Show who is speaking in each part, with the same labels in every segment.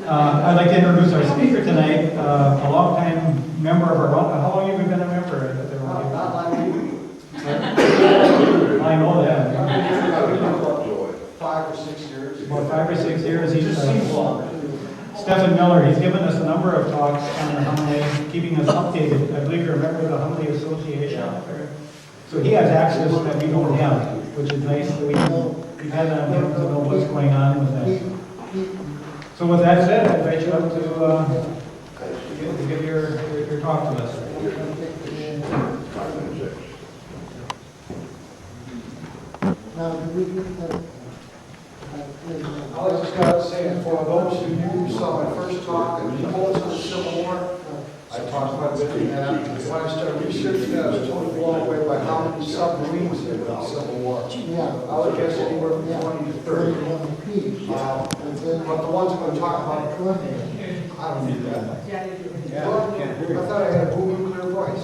Speaker 1: I'd like to introduce our speaker tonight, a long-time member of our, how long have you been a member at the
Speaker 2: Not like you.
Speaker 1: I know that.
Speaker 2: 5 or 6 years.
Speaker 1: About 5 or 6 years, he's, Stephen Miller, he's given us a number of talks on the Hunley, keeping us updated. I believe you're a member of the Hunley Association. So he has access that we don't have, which is nice, that we can depend on him to know what's going on with that. So with that said, I invite you up to give your talk to us.
Speaker 2: I was just going to say, for those of you who saw my first talk and reports on the Civil War, I talked quite a bit in that. When I started researching that, I was totally blown away by how many submarines there were in the Civil War. I would guess anywhere from 20 to 30. But the ones I'm going to talk about, I don't need that. I thought I had a booming clear voice.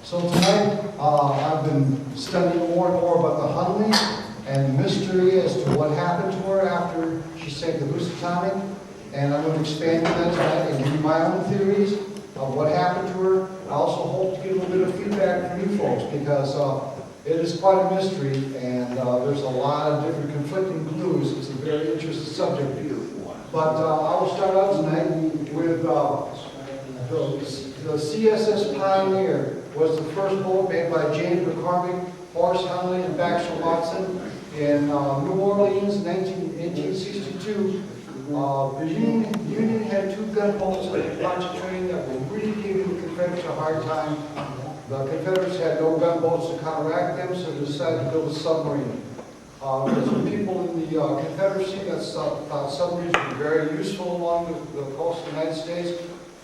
Speaker 2: So tonight, I've been studying more and more about the Hunley and the mystery as to what happened to her after she sank the Housatonic. And I'm going to expand on that tonight and give you my own theories of what happened to her. I also hope to get a little bit of feedback from you folks because it is quite a mystery and there's a lot of different conflicting clues. It's a very interesting subject. But I will start out tonight with the CSS Pioneer was the first boat made by James McCormick, Horace Hunley, and Baxter Watson in New Orleans in 1862. The Union had 2 gunboats and a bunch of training that were really giving the Confederates a hard time. The Confederates had no gunboats to counteract them, so they decided to build a submarine. There's some people in the Confederacy that thought submarines were very useful along the coast of the United States.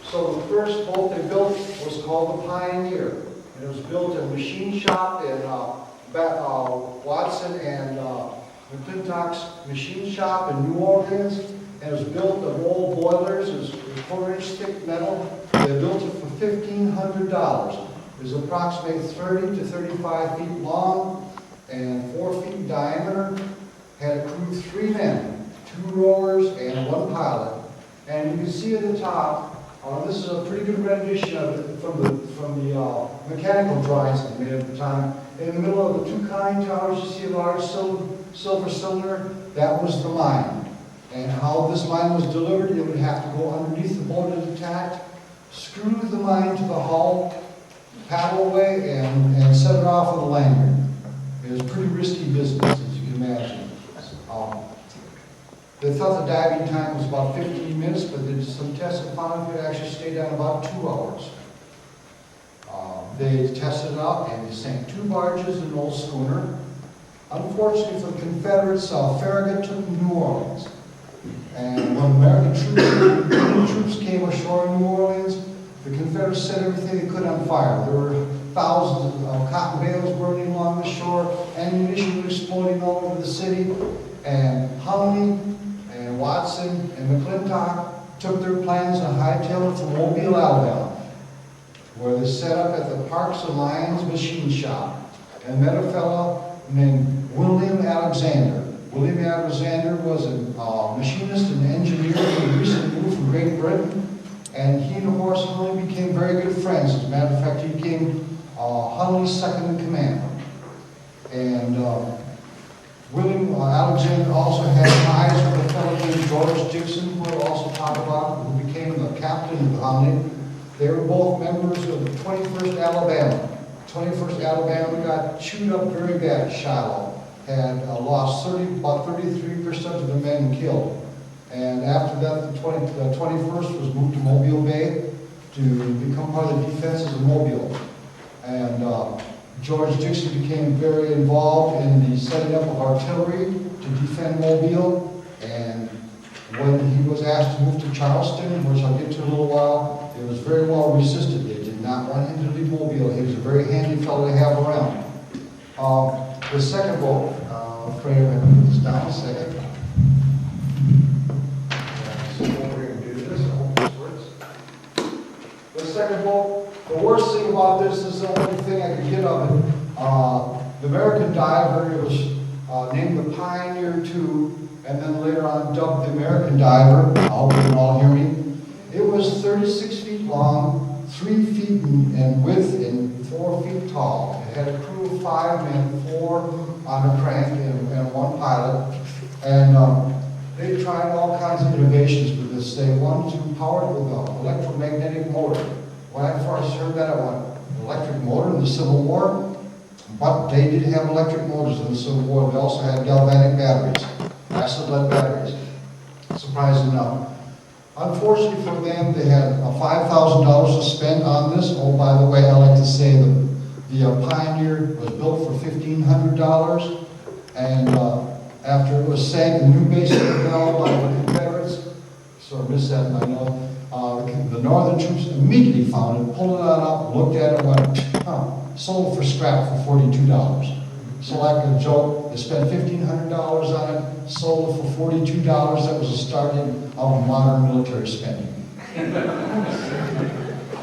Speaker 2: So the first boat they built was called the Pioneer. And it was built in a machine shop in Watson and McClintock's machine shop in New Orleans. And it was built of old boilers. It was 4-inch thick metal. They built it for $1,500. It was approximately 30 to 35 feet long and 4 feet in diameter. Had a crew of 3 men, 2 rowers and 1 pilot. And you can see at the top, this is a pretty good rendition of it from the mechanical drawings they made at the time. In the middle of the 2 conning towers, you see a large silver cylinder. That was the mine. And how this mine was delivered, it would have to go underneath the boat it attacked, screw the mine to the hull, paddle away, and set it off with a lanyard. It was pretty risky business, as you can imagine. They thought the diving time was about 15 minutes, but they did some tests and found it could actually stay down about 2 hours. They tested it out and they sank 2 barges and an old schooner. Unfortunately for the Confederates, Farragut took New Orleans. And when American troops came ashore in New Orleans, the Confederates set everything they could on fire. There were thousands of cotton bales burning along the shore, ammunition was exploding all over the city, and Hunley and Watson and McClintock took their plans and hightailed it to Mobile, Alabama, where they set up at the Parks and Lions machine shop and met a fellow named William Alexander. William Alexander was a machinist and engineer who recently moved from Great Britain, and he and Horace Hunley became very good friends. As a matter of fact, he became Hunley's second in command. And William Alexander also had ties with a fellow named George Dixon, who we'll also talk about, who became the captain of Hunley. They were both members of the 21st Alabama. 21st Alabama got chewed up very bad at Shiloh. Had lost about 33% of the men killed. And after that, the 21st was moved to Mobile Bay to become part of the defenses of Mobile. And George Dixon became very involved in the setting up of artillery to defend Mobile. And when he was asked to move to Charleston, which I'll get to in a little while, it was very well resisted. They did not want him to leave Mobile. He was a very handy fellow to have around. The second boat, I'm afraid I'm going to put this down a second. The second boat, the worst thing about this is the only thing I could get of it. The American diver, it was named the Pioneer 2, and then later on dubbed the American Diver. I hope you can all hear me. It was 36 feet long, 3 feet in width, and 4 feet tall. It had a crew of 5 men, 4 on a crank and 1 pilot. And they tried all kinds of innovations with this. They wanted to power it with an electromagnetic motor. When I first heard that, I went, electric motor in the Civil War? But they did have electric motors in the Civil War. They also had galvanic batteries, acid lead batteries. Surprising enough. Unfortunately for them, they had $5,000 to spend on this. Oh, by the way, I like to say the Pioneer was built for $1,500, and after it was sank, the new base was developed by the Confederates. Sort of missed that in my note. The Northern troops immediately found it, pulled it on up, looked at it, and went, sold for scrap for $42. So like a joke, they spent $1,500 on it, sold it for $42. That was the starting of modern military spending.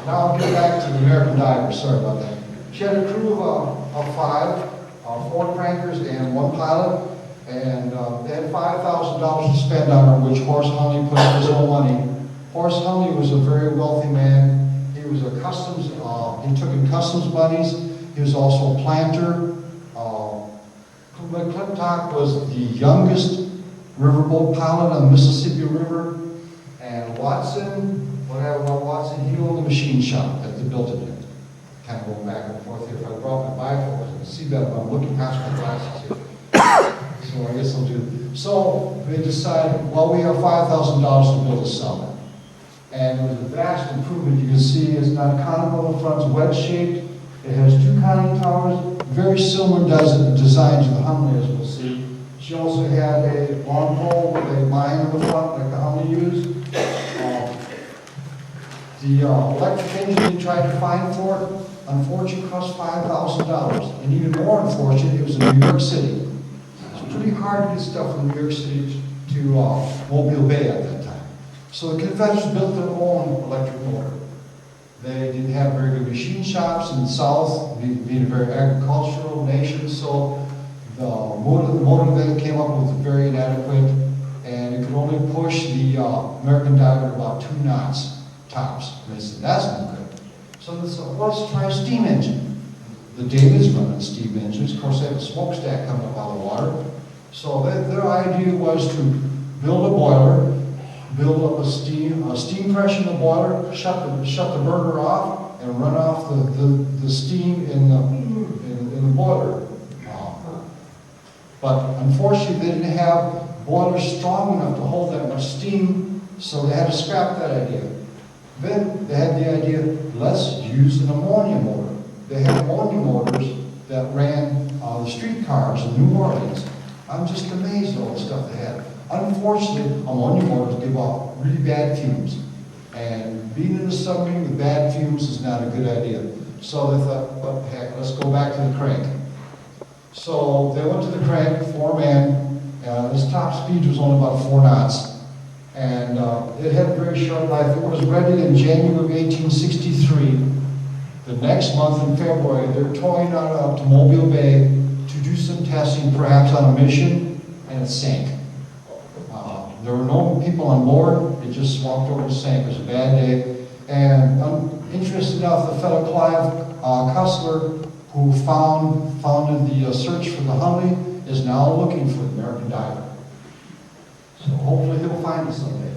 Speaker 2: Now I'll get back to the American Diver. Sorry about that. She had a crew of 5, 4 crankers and 1 pilot, and they had $5,000 to spend on her, which Horace Hunley put up his own money. Horace Hunley was a very wealthy man. He was a customs, he took in customs monies. He was also a planter. McClintock was the youngest riverboat pilot on the Mississippi River. And Watson, whatever about Watson, he owned the machine shop that they built it in. Kind of going back and forth here. If I brought my bifocals, I can see that, but I'm looking past my glasses here. So I guess I'll do. So they decided, well, we have $5,000 to build a summit. And it was a vast improvement. You can see it's not conical in the front, it's wedge-shaped. It has 2 conning towers, very similar design to the Hunley, as we'll see. She also had a long pole with a mine in the front, like the Hunley used. The electric engine they tried to find for it, unfortunately, cost $5,000. And even more unfortunate, it was in New York City. It's pretty hard to get stuff from New York City to Mobile Bay at that time. So the Confederates built their own electric motor. They didn't have very good machine shops in the South, being a very agricultural nation, so the motor that it came up with was very inadequate, and it could only push the American Diver about 2 knots tops. And they said, that's not good. So they said, well, let's try a steam engine. The Davids running steam engines. Of course, they have a smokestack coming up out of the water. So their idea was to build a boiler, build up a steam pressure in the boiler, shut the burner off, and run off the steam in the boiler. But unfortunately, they didn't have boilers strong enough to hold that much steam, so they had to scrap that idea. Then they had the idea, let's use an ammonia motor. They had ammonia motors that ran the streetcars in New Orleans. I'm just amazed at all the stuff they had. Unfortunately, ammonia motors give off really bad fumes. And being in a submarine with bad fumes is not a good idea. So they thought, what the heck, let's go back to the crank. So they went to the crank, 4-man. This top speed was only about 4 knots. And it had a very short life. It was ready in January of 1863. The next month in February, they're towing up to Mobile Bay to do some testing, perhaps on a mission, and it sank. There were no people on board. It just swamped over and sank. It was a bad day. And interesting enough, the fellow Clive Cussler, who founded the search for the Hunley, is now looking for the American Diver. So hopefully he'll find it someday.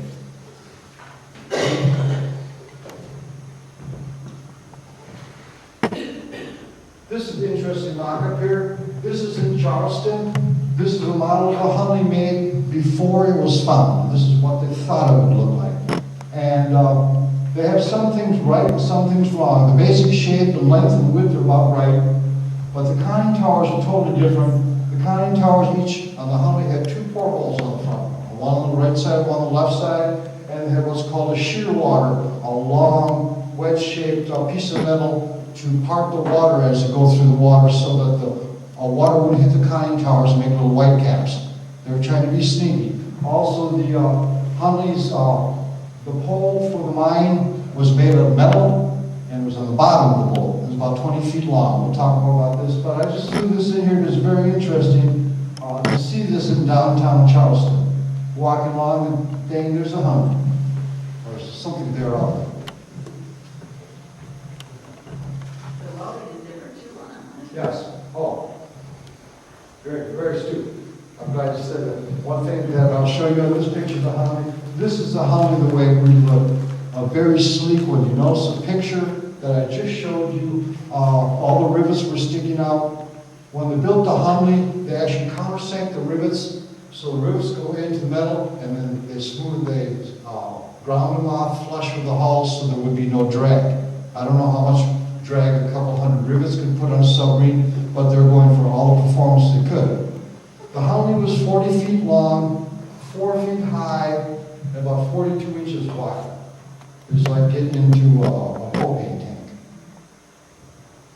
Speaker 2: This is an interesting mock-up here. This is in Charleston. This is a model the Hunley made before it was found. This is what they thought it would look like. And they have some things right and some things wrong. The basic shape, the length and width are about right, but the conning towers are totally different. The conning towers each on the Hunley had 2 portholes on the front. One on the right side, one on the left side, and they had what's called a shear water, a long wedge-shaped piece of metal to part the water as it goes through the water so that the water wouldn't hit the conning towers and make little white caps. They were trying to be sneaky. Also, the Hunley's, the pole for the mine was made of metal and was on the bottom of the boat. was about 20 feet long. We'll talk more about this, but I just threw this in here because it's very interesting to see this in downtown Charleston. Walking along and dang, there's a Hunley, or something thereof.
Speaker 3: The loading is different too on it.
Speaker 2: Yes. Oh, very astute. I'm glad you said that. One thing that I'll show you on this picture of the Hunley. This is the Hunley the way it would look. A very sleek one. You notice the picture that I just showed you. All the rivets were sticking out. When they built the Hunley, they actually countersank the rivets. So the rivets go into the metal, and then they ground them off flush with the hull so there would be no drag. I don't know how much drag a couple hundred rivets could put on a submarine, but they're going for all the performance they could. The Hunley was 40 feet long, 4 feet high, and about 42 inches wide. It was like getting into a propane tank.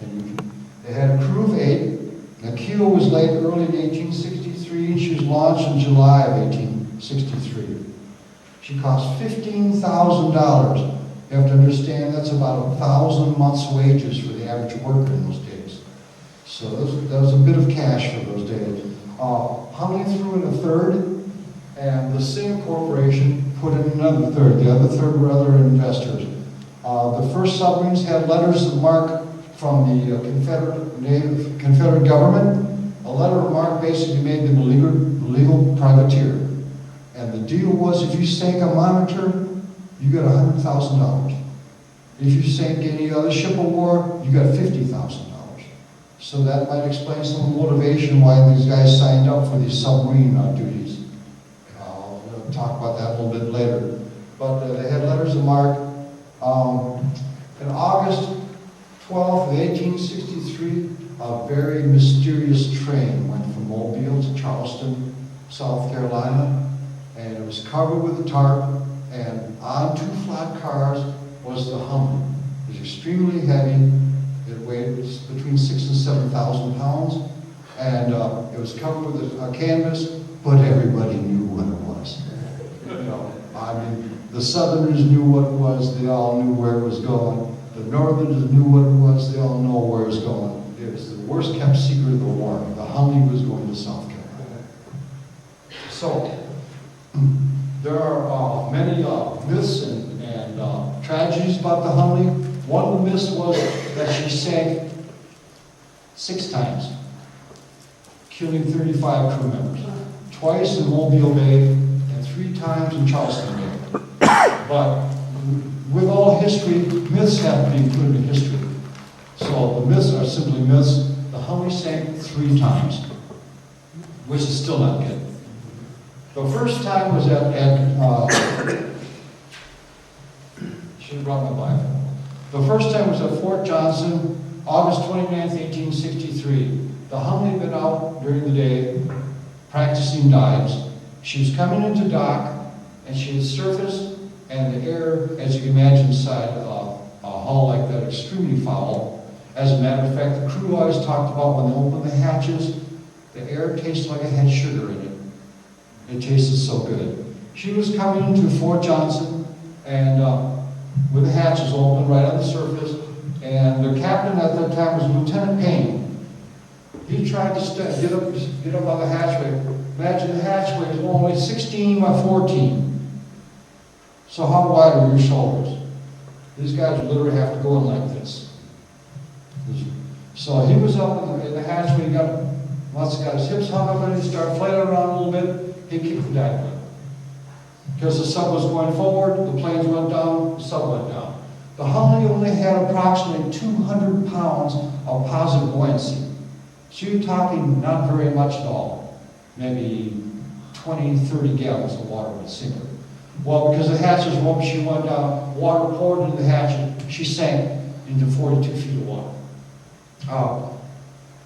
Speaker 2: And they had a crew of 8. The keel was laid early in 1863, and she was launched in July of 1863. She cost $15,000. You have to understand that's about 1,000 months' wages for the average worker in those days. So that was a bit of cash for those days. Hunley threw in a third, and the Singh Corporation put in another third. The other third were other investors. The first submarines had letters of marque from the Confederate government. A letter of marque basically made them a legal privateer. And the deal was if you sank a monitor, you got $100,000. If you sank any other ship of war, you got $50,000. So that might explain some of the motivation why these guys signed up for these submarine duties. We'll talk about that a little bit later. But they had letters of marque. In August 12th of 1863, a very mysterious train went from Mobile to Charleston, South Carolina, and it was covered with a tarp, and on 2 flat cars was the Hunley. It was extremely heavy. It weighed between 6,000 and 7,000 pounds, and it was covered with a canvas, but everybody knew what it was. I mean, the Southerners knew what it was. They all knew where it was going. The Northerners knew what it was. They all know where it was going. It was the worst kept secret of the war. The Hunley was going to South Carolina. So, there are many myths and tragedies about the Hunley. One of the myths was that she sank 6 times, killing 35 crew members. Twice in Mobile Bay and 3 times in Charleston Bay. But with all history, myths have to be included in history. So the myths are simply myths. The Hunley sank 3 times, which is still not good. The first time was should have brought my Bible. The first time was at Fort Johnson, August 29th, 1863. The Hunley had been out during the day practicing dives. She was coming into dock, and she had surfaced, and the air, as you can imagine, inside a hull like that, extremely foul. As a matter of fact, the crew always talked about when they opened the hatches, the air tasted like it had sugar in it. It tasted so good. She was coming into Fort Johnson, and with the hatches open right on the surface, and their captain at that time was Lieutenant Payne. He tried to get up on the hatchway. Imagine the hatchway is only 16 by 14. So how wide are your shoulders? These guys would literally have to go in like this. So he was up in the hatchway. Once he got his hips hung up and he started flailing around a little bit, he kicked the dive gun. Because the sub was going forward, the planes went down, the sub went down. The Hunley only had approximately 200 pounds of positive buoyancy. So you're talking not very much at all. Maybe 20, 30 gallons of water would sink her. Well, because the hatches were open, she went down, water poured into the hatch, and she sank into 42 feet of water.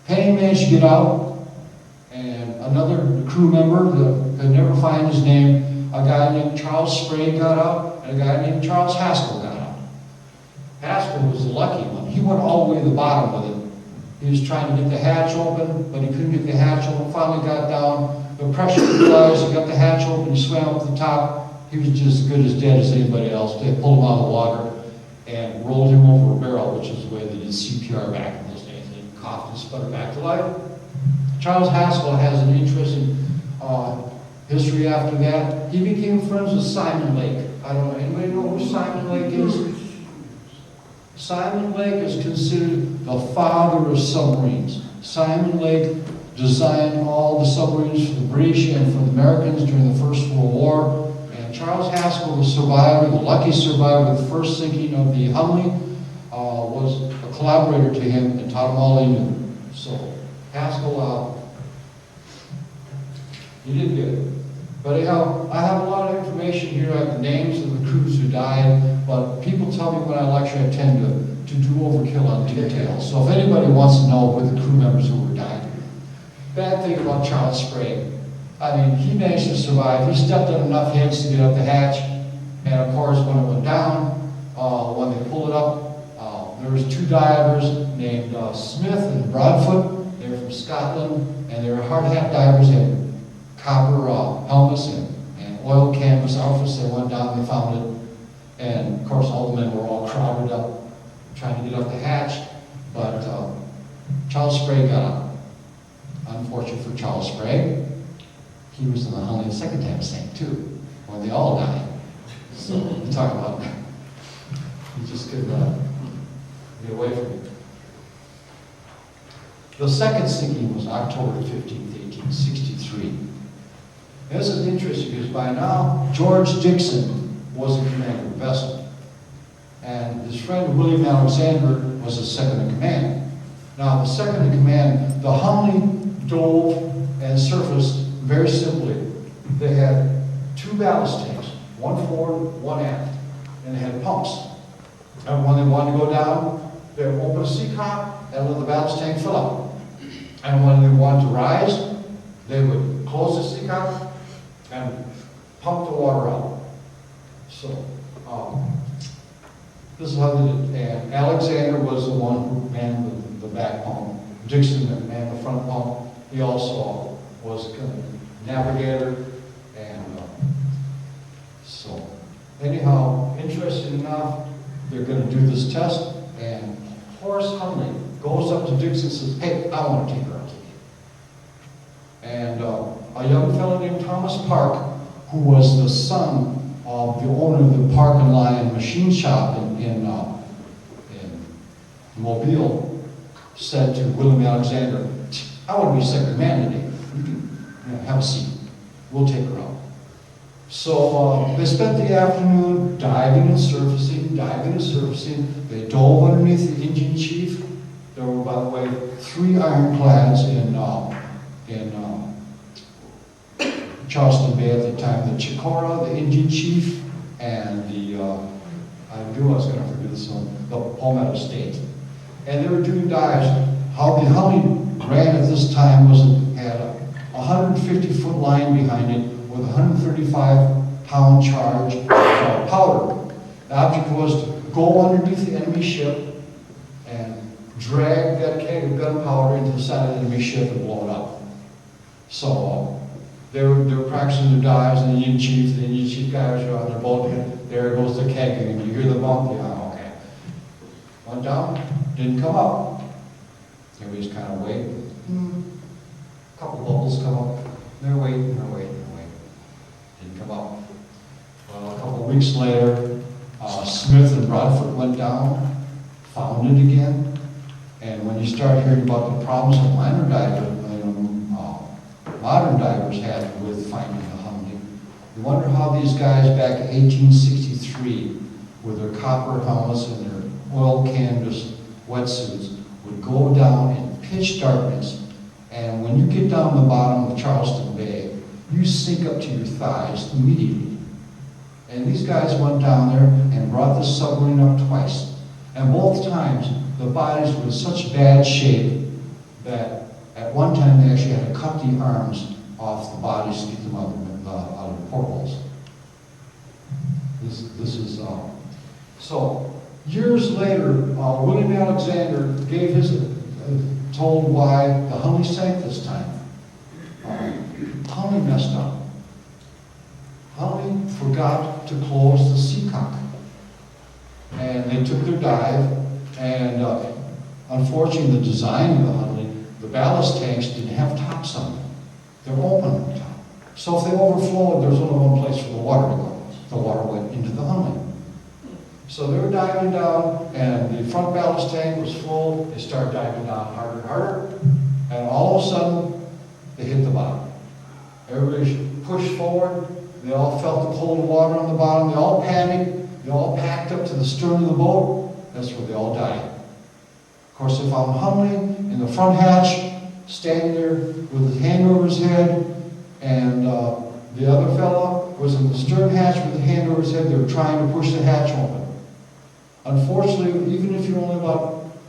Speaker 2: Payne managed to get out, and another crew member that could never find his name, a guy named Charles Sprague got out, and a guy named Charles Haskell got out. Haskell was the lucky one. He went all the way to the bottom with it. He was trying to get the hatch open, but he couldn't get the hatch open. Finally got down. The pressure was, he got the hatch open, he swam up to the top. He was just as good as dead as anybody else. They pulled him out of the water.
Speaker 4: and rolled him over a barrel, which is the way they did CPR back in those days. They coughed and sputtered back to life. Charles Haskell has an interesting history after that. He became friends with Simon Lake. I don't know, anybody know who Simon Lake is? Simon Lake is considered the father of submarines. Simon Lake designed all the submarines for the British and for the Americans during the First World War. And Charles Haskell, the survivor, the lucky survivor of the first sinking of the Hunley, was a collaborator to him and taught him all he knew. So Haskell, he did good. But anyhow, I have a lot of information here. I have the names of the crews who died, but people tell me when I lecture I tend to do overkill on details. So if anybody wants to know who the crew members who were died, bad thing about Charles Sprague. I mean, he managed to survive. He stepped on enough heads to get up the hatch, and of course, when it went down, when they pulled it up, there was two divers named Smith and Broadfoot. They were from Scotland, and they were hard hat divers. They had copper helmets and oil canvas outfits. They went down, they found it, and of course, all the men were all crowded up, trying to get up the hatch, but Charles Sprague got up. Unfortunate for Charles Sprague, he was in the Hunley the second time sank too, when they all died. So you talk about, you just couldn't get away from it. The second sinking was October 15th, 1863. This is interesting because by now, George Dixon was the commander of the vessel. And his friend William Alexander was the second in command. Now, the second in command, the Hunley dove and surfaced very simply. They had two ballast tanks, one forward, one aft, and they had pumps. And when they wanted to go down, they would open a sea cock and let the ballast tank fill up. And when they wanted to rise, they would close the sea cock and pump the water out. So, this is how they did it. And Alexander was the one who manned the back pump. Dixon manned the front pump. He also was kind of navigator. And so, anyhow, interesting enough, they're going to do this test. And Horace Hunley goes up to Dixon and says, "Hey, I want to take her out to you." And a young fellow named Thomas Park, who was the son of the owner of the Park and Lion machine shop in Mobile, said to William Alexander, "I want to be second man today. You can have a seat. We'll take her out." So they spent the afternoon diving and surfacing, diving and surfacing. They dove underneath the engine chief. There were, by the way, 3 ironclads in Charleston Bay at the time: the Chicora, the engine chief, and I knew I was going to forget this one, the Palmetto State. And they were doing dives. How the Hunley ran at this time was it had a 150-foot line behind it with a 135-pound charge of powder. The object was to go underneath the enemy ship and drag that keg of gunpowder into the side of the enemy ship and blow it up. So they were practicing their dives, and the Indian chief guys were on their boat, and there goes the keg, and you hear the bump, yeah, okay. Went down, didn't come up. Everybody's kind of waiting. A couple bubbles come up. They're waiting, they're waiting, they're waiting. Didn't come up. Well, a couple of weeks later, Smith and Broadfoot went down, found it again, and when you start hearing about the problems that modern divers had with finding the Hunley, you wonder how these guys back in 1863, with their copper helmets and their oil canvas wetsuits, would go down in pitch darkness, and when you get down the bottom of Charleston Bay, you sink up to your thighs immediately. And these guys went down there and brought the submarine up twice. And both times, the bodies were in such bad shape that at one time they actually had to cut the arms off the bodies to get them out of the portholes. This is so. Years later, William Alexander gave told why the Hunley sank this time. Hunley messed up. Hunley forgot to close the seacock. and they took their dive, and unfortunately the design of the Hunley, the ballast tanks didn't have tops on them. They're open on the top. So if they overflowed, there's only one place for the water to go. The water went into the Hunley. So they were diving down, and the front ballast tank was full. They started diving down harder and harder, and all of a sudden, they hit the bottom. Everybody pushed forward. They all felt the cold water on the bottom. They all panicked. They all packed up to the stern of the boat. That's where they all died. Of course, they found Hunley in the front hatch, standing there with his hand over his head, and the other fella was in the stern hatch with his hand over his head. They were trying to push the hatch open. Unfortunately, even if you're only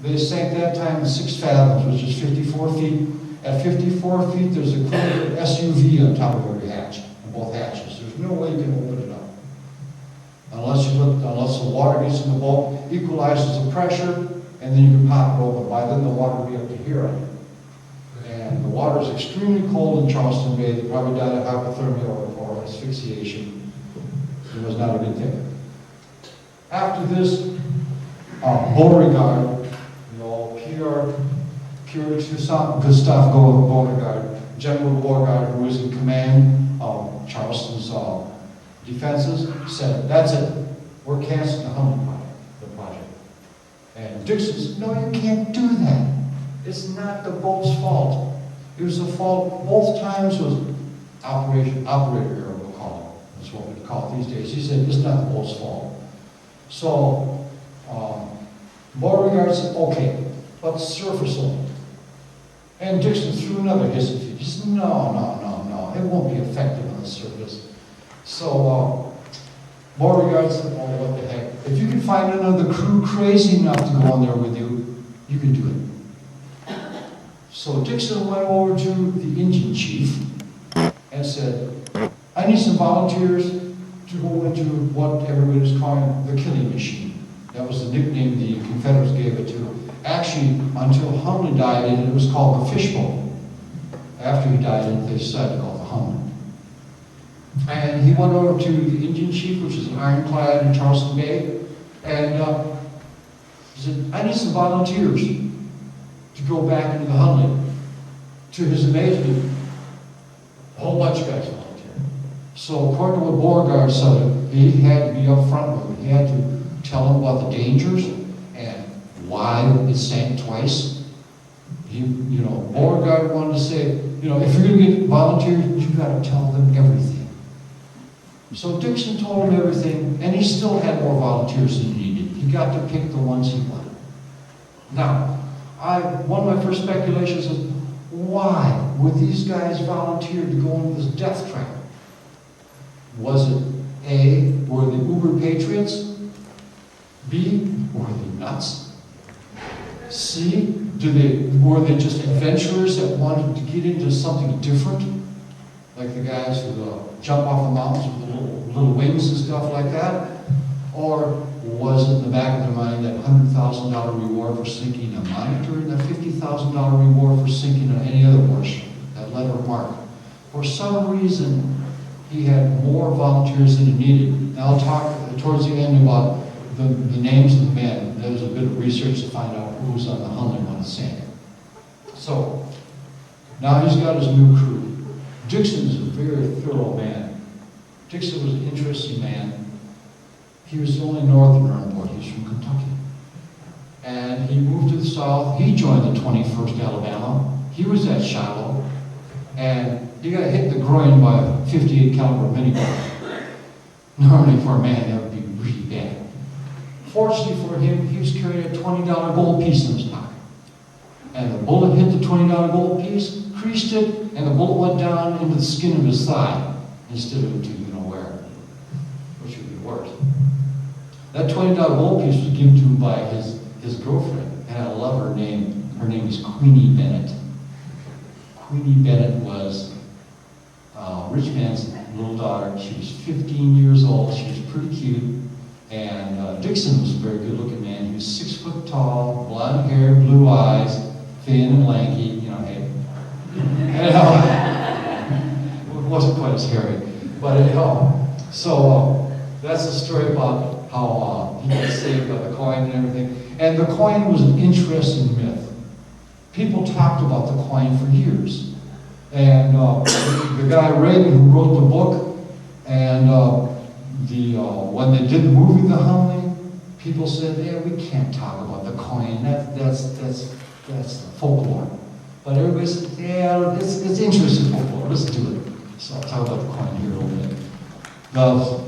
Speaker 4: they sank that time 6 fathoms, which is 54 feet. At 54 feet, there's a equivalent SUV on top of every hatch, on both hatches. There's no way you can open it up. Unless the water gets in the boat, equalizes the pressure, and then you can pop it open. By then, the water will be up to here on it. And the water is extremely cold in Charleston Bay. They probably died of hypothermia or asphyxiation. It was not a good thing. After this, Beauregard, Pierre Gustave Beauregard, General Beauregard, who was in command of Charleston's defenses, said, "That's it. We're canceling the Hunley project." And Dixon said, "No, you can't do that. It's not the boat's fault. It was the fault, both times was operator error, we'll call it. That's what we call it these days." He said, "It's not the boat's fault." So, Beauregard said, "Okay, but surface only." And Dixon threw another hissy fit. He said, no, it won't be effective on the surface. So, Beauregard said, "Oh, what the heck. If you can find another crew crazy enough to go on there with you, you can do it." So Dixon went over to the engine chief and said, "I need some volunteers to go into what everybody was calling the killing machine." That was the nickname the Confederates gave it to. Actually, until Hunley died in it, it was called the fishboat. After he died in it, they decided to call it the Hunley. And he went over to the engine chief, which is an ironclad in Charleston Bay, and he said, "I need some volunteers to go back into the Hunley." To his amazement, a whole bunch of guys volunteered. So according to what Beauregard said, he had to be up front with him. He had to tell him about the dangers and why it sank twice. Beauregard wanted to say, if you're going to get volunteers, you've got to tell them everything. So Dixon told him everything, and he still had more volunteers than he needed. He got to pick the ones he wanted. Now, one of my first speculations is, why would these guys volunteer to go into this death trap? Was it A, were they uber patriots? B, were they nuts? C, were they just adventurers that wanted to get into something different? Like the guys who jump off the mountains with little wings and stuff like that? Or was it in the back of their mind that $100,000 reward for sinking a Monitor and that $50,000 reward for sinking any other warship, that letter mark? For some reason, he had more volunteers than he needed. And I'll talk towards the end about the names of the men. There was a bit of research to find out who was on the Hunley when it sank. So, now he's got his new crew. Dixon is a very thorough man. Dixon was an interesting man. He was the only northerner on board. He was from Kentucky. And he moved to the south. He joined the 21st Alabama. He was at Shiloh. And he got hit in the groin by a 58 caliber minigun. Normally for a man, that would be really bad. Fortunately for him, he was carrying a $20 gold piece in his pocket. And the bullet hit the $20 gold piece, creased it, and the bullet went down into the skin of his thigh instead of into where, which would be worse. That $20 gold piece was given to him by his girlfriend, and I love her name. Her name is Queenie Bennett. Queenie Bennett was rich man's little daughter. She was 15 years old. She was pretty cute. And Dixon was a very good-looking man. He was 6 foot tall, blonde hair, blue eyes, thin and lanky. Hey. It wasn't quite as hairy. But so that's the story about how he got saved by the coin and everything. And the coin was an interesting myth. People talked about the coin for years. And the guy Reagan who wrote the book, and when they did the movie The Hunley, people said, yeah, we can't talk about the coin. That's folklore. But everybody said, yeah, it's interesting folklore. Let's do it. So I'll talk about the coin here a little bit. The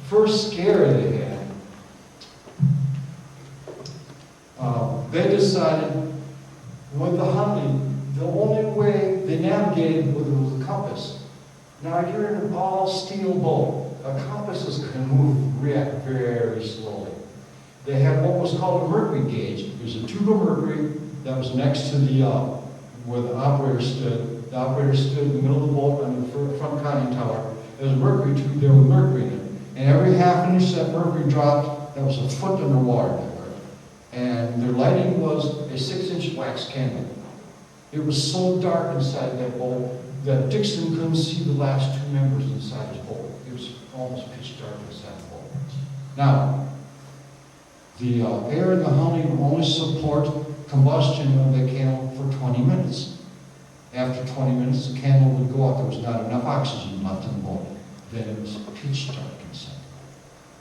Speaker 4: first scare they had, they decided with the Hunley, the only way they navigated was a compass. Now you're in an all-steel boat. A compass is going to react very slowly. They had what was called a mercury gauge. There's a tube of mercury that was next to the where the operator stood. The operator stood in the middle of the boat on the front conning tower. There's a mercury tube there with mercury in it. And every half an inch that mercury dropped, that was a foot underwater there. And their lighting was a 6-inch wax candle. It was so dark inside that boat that Dixon couldn't see the last 2 members inside his boat. It was almost pitch dark inside the boat. Now, the air in the Hunley would only support combustion of the candle for 20 minutes. After 20 minutes, the candle would go out. There was not enough oxygen left in the boat. Then it was pitch dark inside.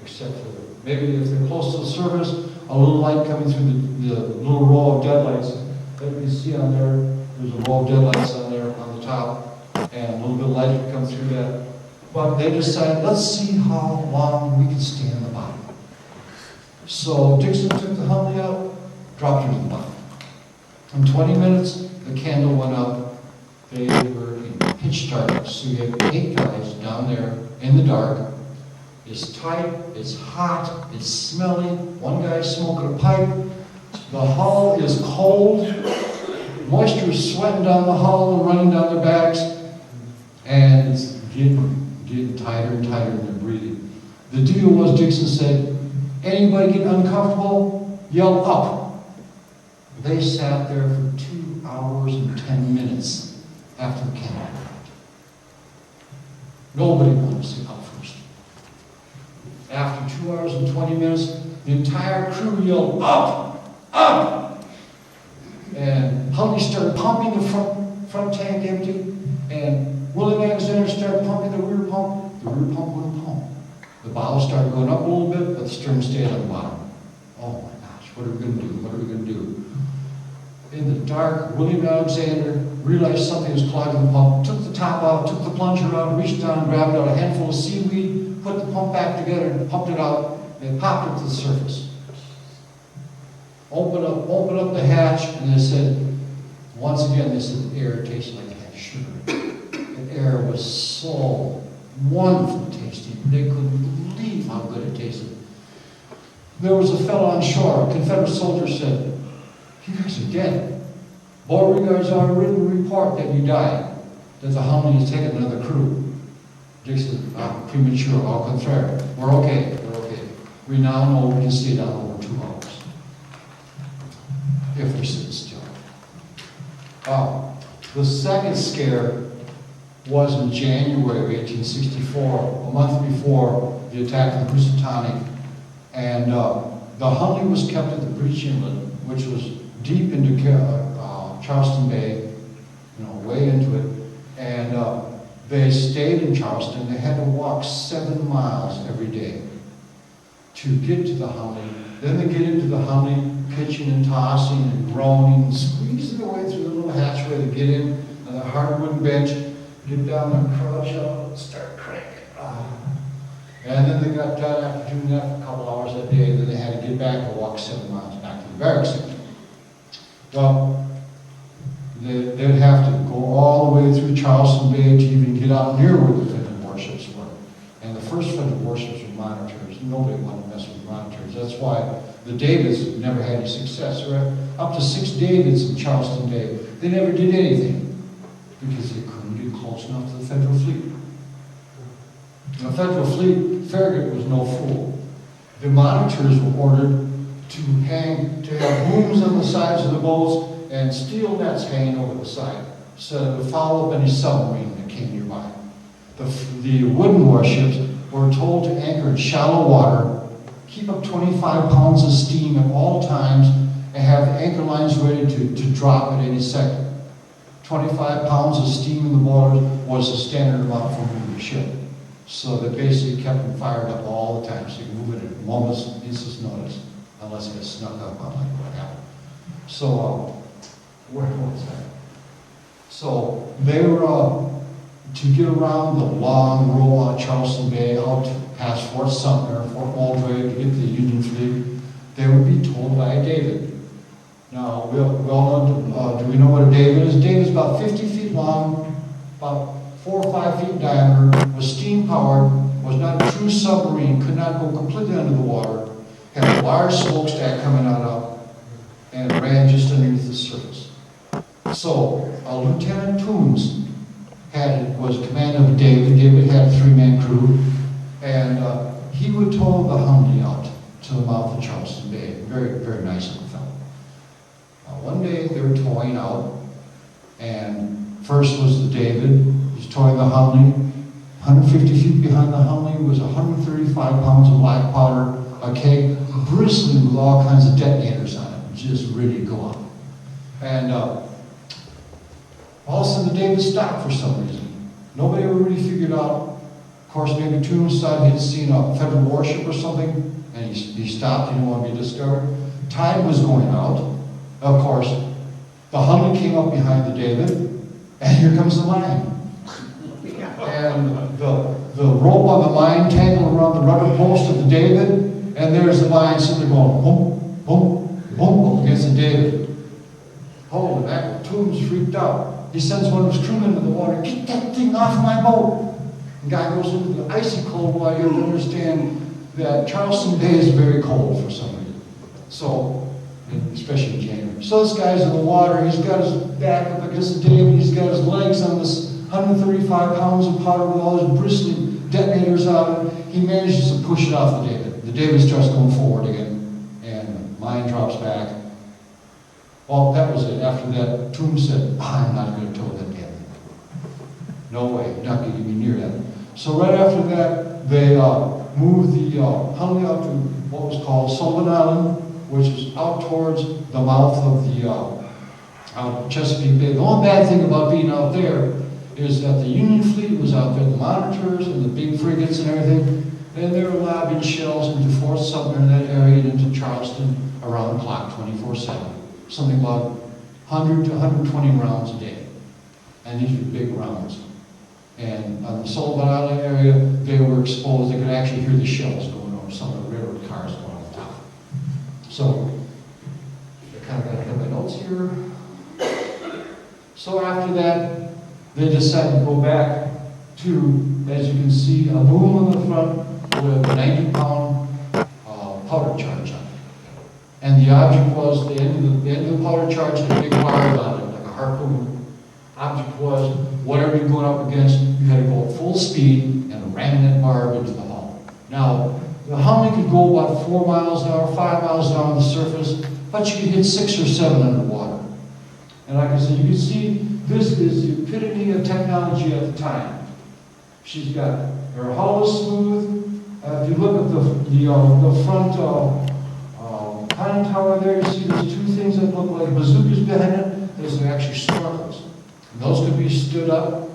Speaker 4: Except for maybe if they're close to the surface, a little light coming through the little row of deadlights that you see on there. There's a row of deadlights on there on the top, and a little bit of light would come through that. But they decided, let's see how long we can stay on the bottom. So Dixon took the Hunley out, dropped her to the bottom. In 20 minutes, the candle went up. They were in pitch darkness. So you have 8 guys down there in the dark. It's tight, it's hot, it's smelly. One guy's smoking a pipe. The hull is cold. Moisture is sweating down the hull and running down their backs. And it's getting tighter and tighter in their breathing. The deal was, Dixon said, anybody get uncomfortable, yell up. They sat there for 2 hours and 10 minutes after the candle dropped. Nobody wanted to sit up first. After 2 hours and 20 minutes, the entire crew yelled, up, up! And Hunley started pumping the front tank empty, and William Alexander started pumping the rear pump. The rear pump wouldn't pump. The bow started going up a little bit, but the stern stayed on the bottom. Oh my gosh, what are we going to do? What are we going to do? In the dark, William Alexander realized something was clogging the pump, took the top out, took the plunger out, reached down, grabbed out a handful of seaweed, put the pump back together, and pumped it out, and popped it to the surface. Open up the hatch, and they said, once again, they said the air tasted like it had sugar. The air was so wonderful tasting. They couldn't believe how good it tasted. There was a fellow on shore, a Confederate soldier said, you guys are dead. Beauregard's already written a report that you died, that the Hunley has taken another crew. Dixon, premature, au contraire. We're okay, we're okay. We now know we can stay down over 2 hours. If we're sitting still. The second scare was in January 1864, a month before the attack on Housatonic. And the Hunley was kept at the breach inlet, which was deep into Charleston Bay, way into it. And they stayed in Charleston. They had to walk 7 miles every day to get to the Hunley. Then they get into the Hunley, pitching and tossing and groaning and squeezing their way through the little hatchway to get in on the hardwood bench, get down there, crouch out, and start cranking. And then they got done after doing that for a couple hours that day. Then they had to get back and walk 7 miles back to the barracks. Well, they'd have to go all the way through Charleston Bay to even get out near where the Federal warships were. And the first Federal warships were monitors. Nobody wanted to mess with monitors. That's why the Davids never had any success. There were up to 6 Davids in Charleston Bay. They never did anything because they couldn't get close enough to the Federal fleet. The Federal fleet, Farragut was no fool. The monitors were ordered to have booms on the sides of the boats and steel nets hanging over the side so to follow up any submarine that came nearby. The wooden warships were told to anchor in shallow water keep up 25 pounds of steam at all times, and have the anchor lines ready to drop at any second. 25 pounds of steam in the water was the standard amount for moving the ship. So they basically kept them fired up all the time, so you can move it at a moment's notice, unless it gets snuck up on like what happened. So, where was that? So they were, to get around the long roll out Charleston Bay, out past Fort Sumter, Fort Moultrie, to get to the Union Fleet, they would be told by a David. Now, we all know, do we know what a David is? David's about 50 feet long, about 4 or 5 feet in diameter, was steam powered, was not a true submarine, could not go completely under the water, had a large smokestack coming out, and ran just underneath the surface. So, Lieutenant Toombs was command of David. David had a 3-man crew, and he would tow the Hunley out to the mouth of Charleston Bay. Very, very nice little fellow. One day they were towing out, and first was the David. He's towing the Hunley. 150 feet behind the Hunley was 135 pounds of black powder, a keg bristling with all kinds of detonators on it, just ready to go on. And all of a sudden the David stopped for some reason. Nobody ever really figured out. Of course, maybe Toombs thought he'd seen a federal warship or something, and he stopped. He didn't want to be discovered. Tide was going out. Of course, the Hunley came up behind the David, and here comes the mine. And the rope on the mine tangled around the rudder post of the David, and there's the mine sitting there going boom, boom, boom, up against the David. Holy mackerel, Toombs freaked out. He sends one of his crewmen into the water, "Get that thing off my boat!" The guy goes into the icy cold water. You have to understand that Charleston Bay is very cold for some reason. So, especially in January. So this guy's in the water, he's got his back up against the David, he's got his legs on this 135 pounds of powder with all his bristling detonators on it. He manages to push it off the David. The David starts going forward again, and the mine drops back. Well, that was it. After that, Toombs said, "I'm not going to tow that David. No way, you're not getting me near that." So right after that, they moved the Hunley out to what was called Salvage Island, which is out towards the mouth of the Chesapeake Bay. The only bad thing about being out there is that the Union Fleet was out there, the monitors and the big frigates and everything, and they were lobbing shells into Fort Sumter in that area and into Charleston around the clock, 24/7. Something about 100 to 120 rounds a day. And these were big rounds. And on the Sullivan Island area, they were exposed. They could actually hear the shells going over some of the railroad cars going on top. So, I kind of got to have my notes here. So after that, they decided to go back to, as you can see, a boom on the front with a 90-pound powder charge on it. And the object was, the end of the powder charge had a big barb on it, like a harpoon. Object was, whatever you're going up against, you had to go at full speed and ram that barb into the hull. Now, the Hunley could go about 4 miles an hour, 5 miles an hour on the surface, but you could hit 6 or 7 underwater. And like I said, you can see this is the epitome of technology at the time. She's got, her hull is smooth. If you look at the front conning tower there, you see there's 2 things that look like bazookas behind it. Those are actually snorkels. And those could be stood up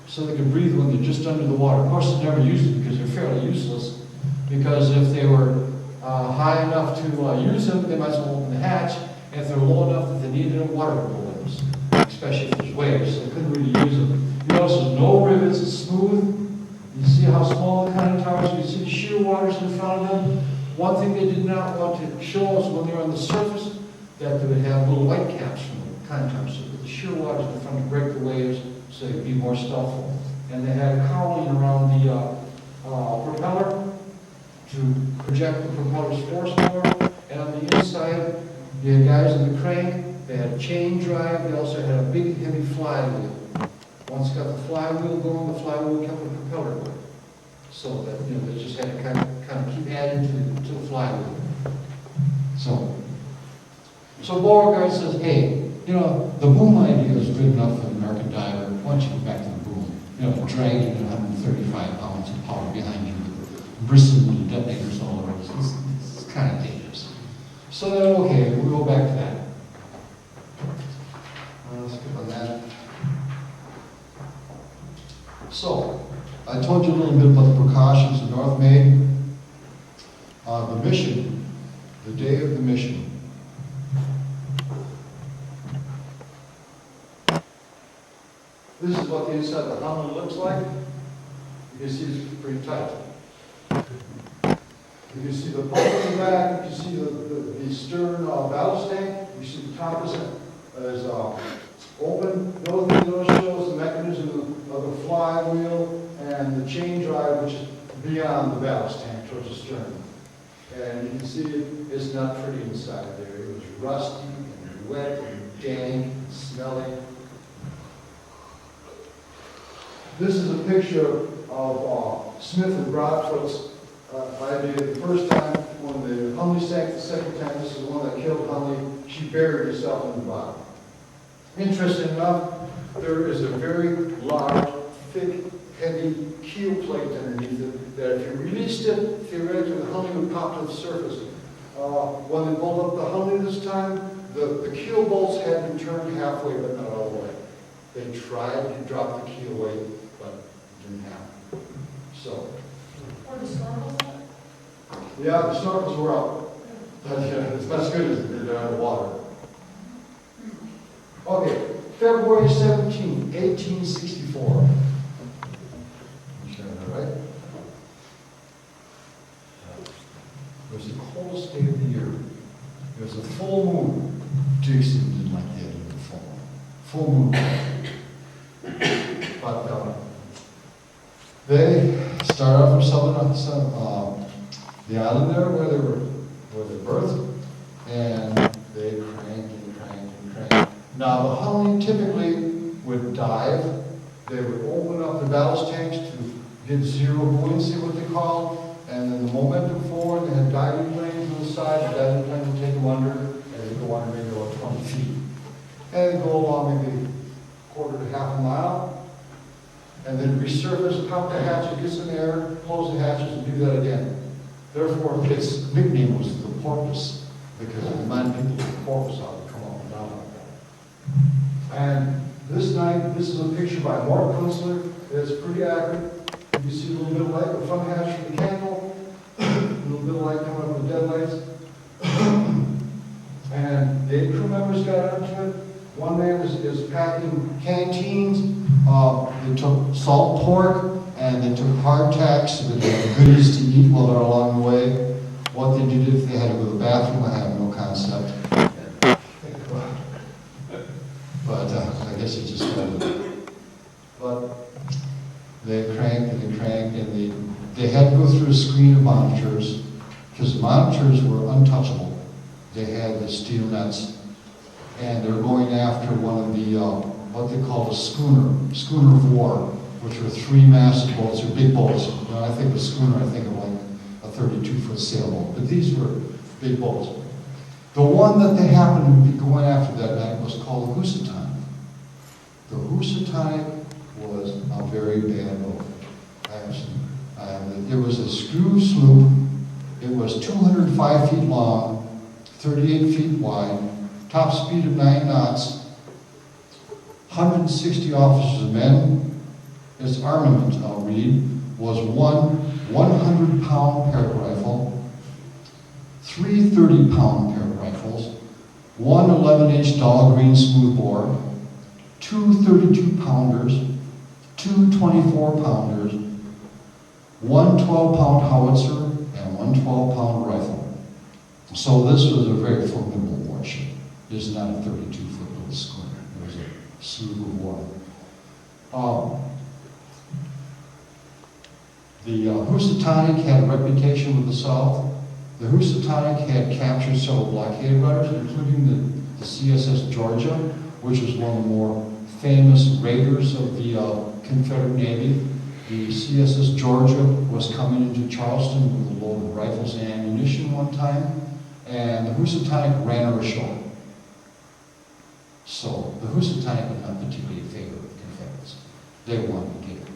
Speaker 4: so they could breathe when they're just under the water. Of course, they never used it because they're fairly useless. Because if they were high enough to use them, they might as well open the hatch. And if they're low enough that they needed a water would go in them, especially if there's waves, so they couldn't really use them. You notice there's no rivets, it's smooth. You see how small the conning towers are. You see the sheer waters in front of them. One thing they did not want to show us when they were on the surface, that they would have little white caps from the conning towers, so that the sheer waters in front to break the waves, so they could be more stealthful. And they had a cowling around the propeller to project the propeller's force more. And on the inside, you had guys in the crank. They had a chain drive. They also had a big, heavy flywheel. Once got the flywheel going, the flywheel kept the propeller going. So that, they just had to kind of keep adding to the flywheel. So Beauregard says, hey, the boom idea is good enough for the American diver. Why don't you go back to the boom? Dragging 135 pounds of power behind you, bristling with detonators all around. It's So then, okay, we'll go back to that. Let's skip on that. So, I told you a little bit about the precautions the North made. The mission, the day of the mission. This is what the inside of the Hunley looks like. You can see it's pretty tight. You can see the pump in the back, you can see the stern ballast tank, you see the top is open. Those shows the mechanism of the flywheel and the chain drive, which is beyond the ballast tank towards the stern. And you can see it's not pretty inside there. It was rusty and wet and dank and smelly. This is a picture of Smith and Broadfoot's idea. The first time when the Hunley sank, the second time, this is the one that killed Hunley, she buried herself in the bottom. Interesting enough, there is a very large, thick, heavy keel plate underneath it that if you released it, theoretically the Hunley would pop to the surface. When they pulled up the Hunley this time, the keel bolts had been turned halfway, but not all the way. They tried to drop the keel weight, but it didn't happen. So.
Speaker 3: Or the snorkels?
Speaker 4: Yeah, the snorkels were out. But it's not as good as they're out of the water. Okay, February 17, 1864. You sure that right? It was the coldest day of the year. It was a full moon. Dixon didn't like the idea of the full moon. Full moon. But they started off from southern the island there where they berthed, and they cranked and cranked and cranked. Now the Hunley typically would dive. They would open up the ballast tanks to get zero buoyancy, what they call, and then the momentum forward. They had diving planes on the side. The diving plane would take them under, and they'd go under maybe about 20 feet, and they'd go along maybe a quarter to half a mile, and then resurface, pump the hatches, get some air, close the hatches, and do that again. Therefore, its nickname was the porpoise, because it reminded people of the porpoise how to come up and down like that. And this night, this is a picture by Mark Kunstler. It's pretty accurate. You can see a little bit of light, the front hatch from the candle, a little bit of light coming up with the deadlights. And the 8 crew members got into it. One man is packing canteens. They took salt pork, and they took hardtack so that they had goodies to eat while they're along the way. What they did if they had to go to the bathroom, I have no concept. But I guess it just kind of. But they cranked and they had to go through a screen of monitors because the monitors were untouchable. They had the steel nets, and they're going after one of the what they call a schooner of war, which were 3 massive boats, or big boats. When I think of a schooner, I think of like a 32-foot sailboat, but these were big boats. The one that they happened to be going after that night was called the Housatonic. The Housatonic was a very bad boat. It was a screw sloop. It was 205 feet long, 38 feet wide, top speed of 9 knots, 160 officers and men. Its armament, I'll read, was one 100-pound Parrott rifle, 3 30-pound Parrott rifles, 1 11-inch Dahlgreen smoothbore, 2 32-pounders, 2 24-pounders, 1 12-pound howitzer, and 1 12-pound rifle. So this was a very formidable warship. It is not a 32-foot little schooner. It was a sloop of war. The Housatonic had a reputation with the South. The Housatonic had captured several blockade runners, including the CSS Georgia, which was one of the more famous raiders of the Confederate Navy. The CSS Georgia was coming into Charleston with a load of rifles and ammunition one time, and the Housatonic ran her ashore. So the Housatonic was not particularly in favor of the Confederates. They wanted to get it.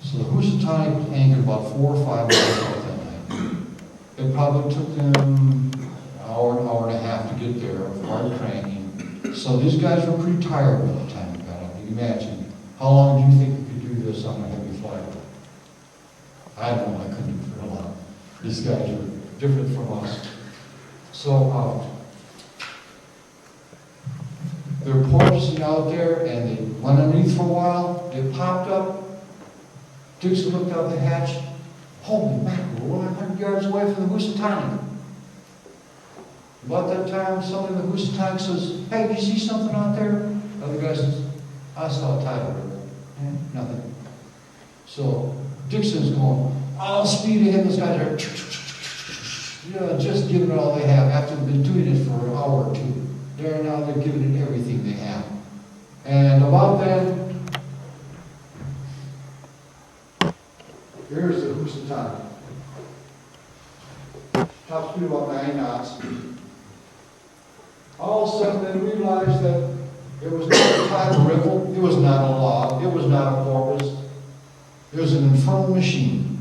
Speaker 4: So the Housatonic anchored about 4 or 5 miles out that night. It probably took them get there, hard cranking. So these guys were pretty tired by the time we got up. You can imagine, how long do you think you could do this on a heavy flight? I don't know, I couldn't do it for a lot. These guys were different from us. So, they were porpoising out there, and they went underneath for a while. They popped up. Dixon looked out the hatch. Holy mackerel, we're 100 yards away from the Housatonic. About that time, somebody in the Housatonic says, "Hey, did you see something out there?" The other guy says, "I saw a tidal river." Nothing. So Dixon's going all speed ahead. Those guys are just giving it all they have after they've been doing it for an hour or two. They're giving it everything they have. And about then, here's the Housatonic. Top speed about 9 knots. All of a sudden they realized that it was not a tidal ripple, it was not a log, it was not a porpoise. It was an infernal machine.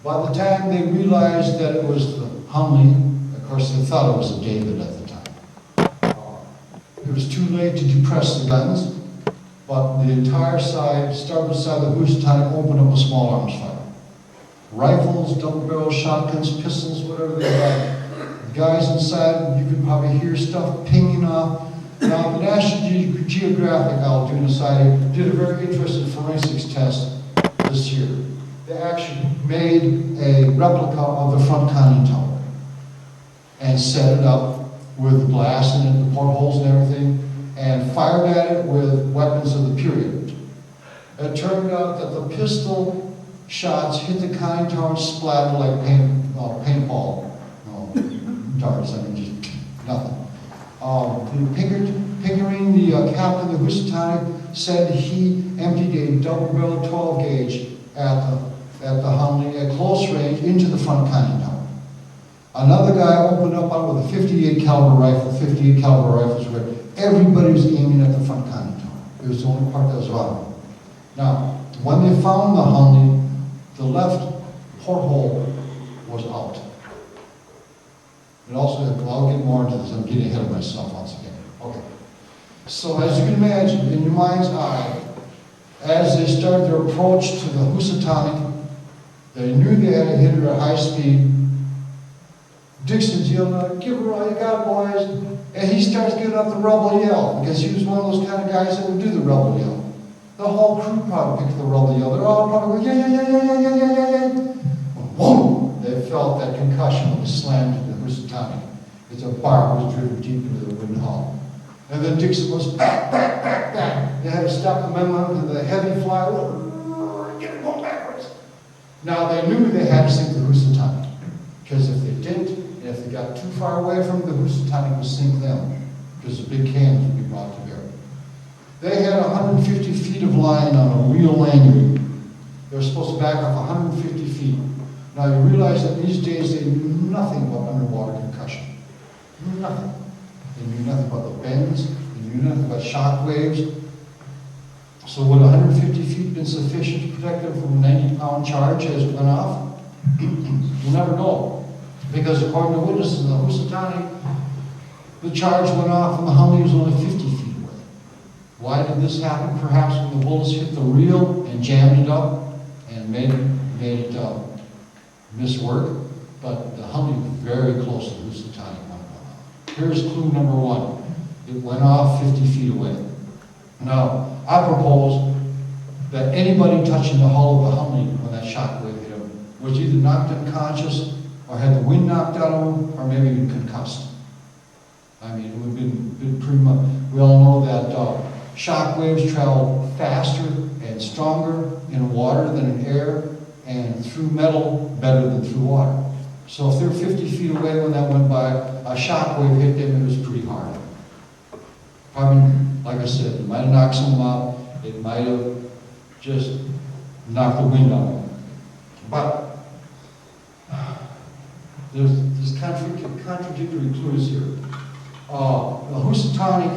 Speaker 4: By the time they realized that it was the Hunley, of course they thought it was a David at the time. It was too late to depress the guns, but the entire side, starboard side of the Housatonic, opened up a small arms fire. Rifles, double-barrel shotguns, pistols, whatever they had. The guys inside, you could probably hear stuff pinging off. Now, the National Geographic, I'll do an aside, did a very interesting forensics test this year. They actually made a replica of the front conning tower and set it up with glass in it, the portholes and everything, and fired at it with weapons of the period. It turned out that the pistol shots hit the conning tower and splattered like paintball darts. I mean, just nothing. Pickering, the captain of the Housatonic, said he emptied a double-barrel 12 gauge at the Hunley at close range into the front conning tower. Another guy opened up on with a 58 caliber rifle. 58 caliber rifles where everybody was aiming at the front conning tower. It was the only part that was viable. Now, when they found the Hunley, the left porthole was out. And also, I'll get more into this, I'm getting ahead of myself once again. Okay. So as you can imagine, in your mind's eye, as they started their approach to the Housatonic, they knew they had to hit her at high speed. Dixon's yelling, "Give her all you got, boys." And he starts giving up the rebel yell, because he was one of those kind of guys that would do the rebel yell. The whole crew probably picked the rebel yell. They're all probably going, "Yeah, yeah, yeah, yeah, yeah, yeah, yeah, yeah." Whoa! They felt that concussion when it slammed into the Housatonic. It's a bar was driven deep into the wooden hull. And then Dixon was back, back, back, back. They had to stop the men under the heavy fly. Get it going backwards. Now they knew they had to sink the Housatonic. Because if they didn't, and if they got too far away from the Housatonic, would sink them. Because the big cannons would be brought to bear. They had 150 feet of line on a real lanyard. They were supposed to back up 150 feet. Now you realize that these days they knew nothing about underwater concussion. Nothing. They knew nothing about the bends. They knew nothing about shock waves. So would 150 feet been sufficient to protect them from a 90-pound charge as it went off? You'll never know. Because according to witnesses in the Housatonic, the charge went off and the Hunley was only 50 feet away. Why did this happen? Perhaps when the bullets hit the reel and jammed it up and made it miss work. But the Hunley was very close to the Housatonic. Here's clue number one. It went off 50 feet away. Now, I propose that anybody touching the hull of the Hunley when that shock wave hit him was either knocked unconscious or had the wind knocked out of him or maybe even concussed. I mean, it would have been pretty much, we all know that shock waves travel faster and stronger in water than in air, and through metal better than through water. So if they're 50 feet away when that went by, a shock wave hit them, it was pretty hard. Probably, like I said, it might have knocked someone out, it might have just knocked the wind out of them. But there's contradictory clues here. The Housatonic,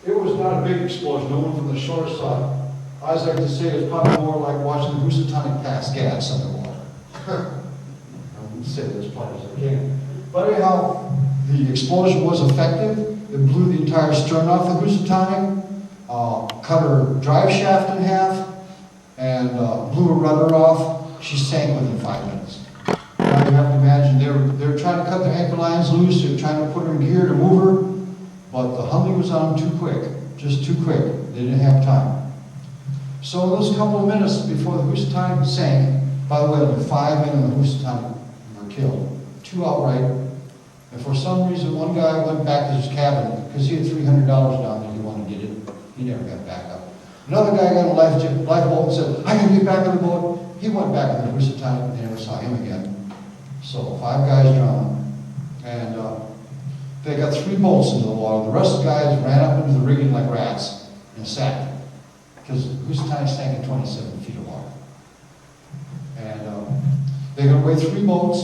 Speaker 4: it was not a big explosion. No one from the shore saw it. I always like to say it's probably more like watching the Housatonic pass gas underwater. say it as polite as I can. But anyhow, the explosion was effective. It blew the entire stern off the Housatonic, cut her drive shaft in half, and blew her rudder off. She sank within 5 minutes. Now you have to imagine, they were trying to cut the anchor lines loose, they were trying to put her in gear to move her, but the Hunley was on too quick, just too quick. They didn't have time. So in those couple of minutes before the Housatonic sank, by the way, the 5 men in the Housatonic were killed, 2 outright, and for some reason one guy went back to his cabin because he had $300 down there, he wanted to get it. He never got back up. Another guy got a lifeboat and said, I can get back on the boat. He went back in the Housatonic and they never saw him again. So 5 guys drowned, and they got 3 boats into the water. The rest of the guys ran up into the rigging like rats and sat, because Housatonic sank in 27 feet of water. And they got away 3 boats,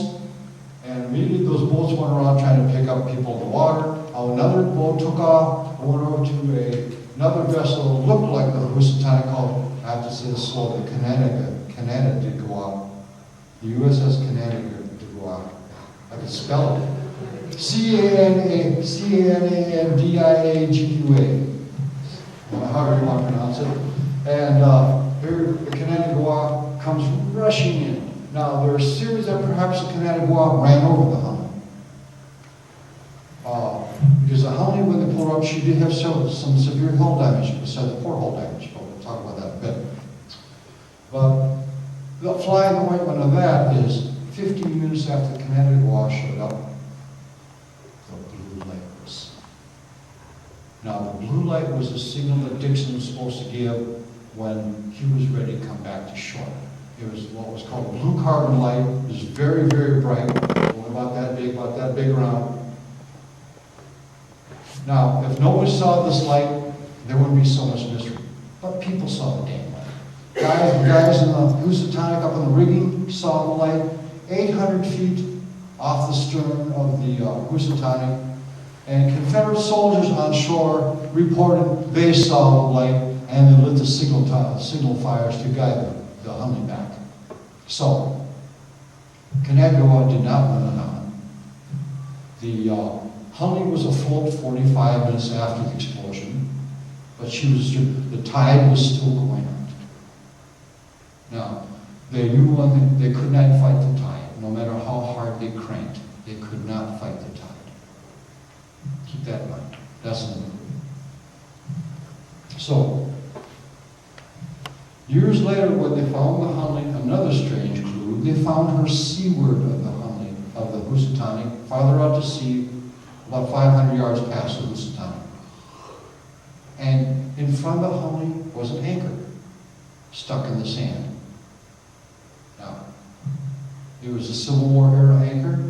Speaker 4: and immediately those boats went around trying to pick up people in the water. Another boat took off and went over to another vessel that looked like the Housatonic called, I have to say this slowly, the Canada did go out. The USS Canada did go out. I could spell it. C-A-N-A-D-I-A-G-U-A. However you want to pronounce it. And here the Canada comes rushing in. Now there are a series that perhaps the Canada ran over the Hunley. Because the Hunley, when they pulled her up, she did have some severe hull damage besides the porthole damage, but we'll talk about that in a bit. But the fly in the ointment of that is 15 minutes after the Canada showed up, the blue light was. Now the blue light was the signal that Dixon was supposed to give when he was ready to come back to shore. It was what was called a blue carbon light. It was very, very bright, only about that big around. Now, if nobody saw this light, there wouldn't be so much mystery. But people saw the damn light. Guys in the Housatonic up on the rigging saw the light 800 feet off the stern of the Housatonic. And Confederate soldiers on shore reported they saw the light and they lit the signal fires to guide the Hunley back. So, Canada did not run on. The Hunley was afloat 45 minutes after the explosion, but the tide was still going out. Now, they knew one thing, they could not fight the tide, no matter how hard they cranked. They could not fight the tide. Keep that in mind. That's the number. So, years later, when they found the Hunley, another strange clue, they found her seaward of the Hunley, of the Housatonic, farther out to sea, about 500 yards past the Housatonic. And in front of the Hunley was an anchor, stuck in the sand. Now, it was a Civil War era anchor,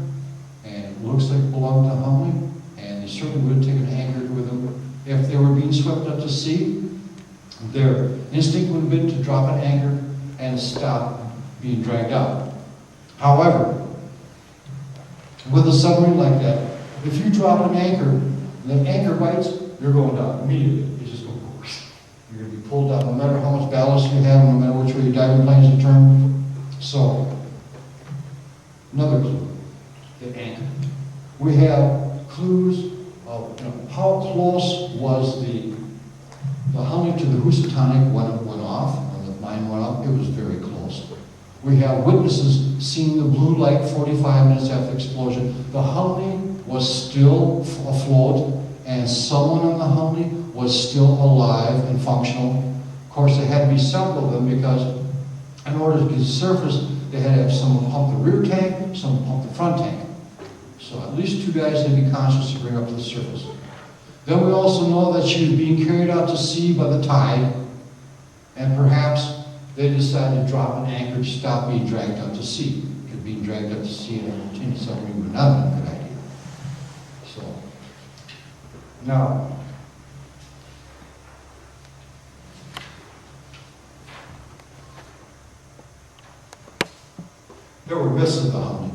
Speaker 4: and it looks like it belonged to Hunley, and they certainly would have taken an anchor with them. If they were being swept up to sea, their instinct would have been to drop an anchor and stop being dragged out. However, with a submarine like that, if you drop an anchor, and the anchor bites, you're going down immediately. You just go, you're going to be pulled down no matter how much ballast you have, no matter which way your diving planes are turned. So, another clue, the anchor. We have clues of how close was the Hunley to the Housatonic when it went off, when the mine went up. It was very close. We have witnesses seeing the blue light 45 minutes after the explosion. The Hunley was still afloat, and someone on the Hunley was still alive and functional. Of course, there had to be several of them because in order to get to the surface, they had to have someone pump the rear tank, someone pump the front tank. So at least 2 guys had to be conscious to bring up to the surface. Then we also know that she was being carried out to sea by the tide, and perhaps they decided to drop an anchor to stop being dragged out to sea. Because being dragged out to sea in a tin submarine would not have been a good idea. So, now, there were myths of the Hunley.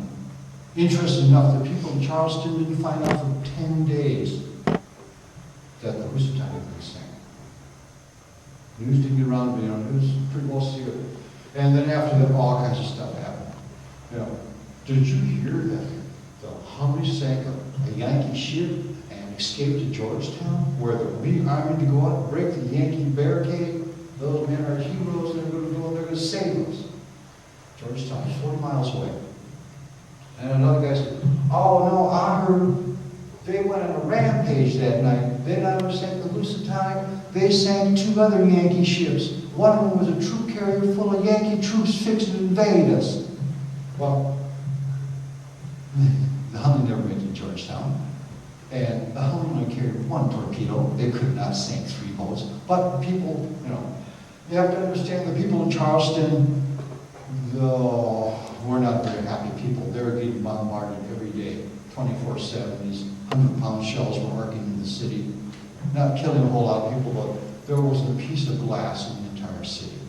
Speaker 4: Interesting enough, the people in Charleston didn't find out for 10 days that the Housatonic was sank. News didn't get around to it was pretty well secret. And then after that, all kinds of stuff happened. Did you hear that the Hunley sank a Yankee ship and escaped to Georgetown, where the big army to go out and break the Yankee barricade? Those men are heroes, and they're going to go and they're going to save us. Georgetown is 40 miles away. And another guy said, oh no, I heard they went on a rampage that night. They not only sank the Housatonic, they sank 2 other Yankee ships. One of them was a troop carrier full of Yankee troops fixing to invade us. Well, the Hunley never made it to Georgetown. And the Hunley only carried 1 torpedo. They could not sink 3 boats. But people, you have to understand the people in Charleston, were not very happy people. They were getting bombarded every day, 24/7. These 100-pound shells were arcing in the city, not killing a whole lot of people, but there wasn't a piece of glass in the entire city.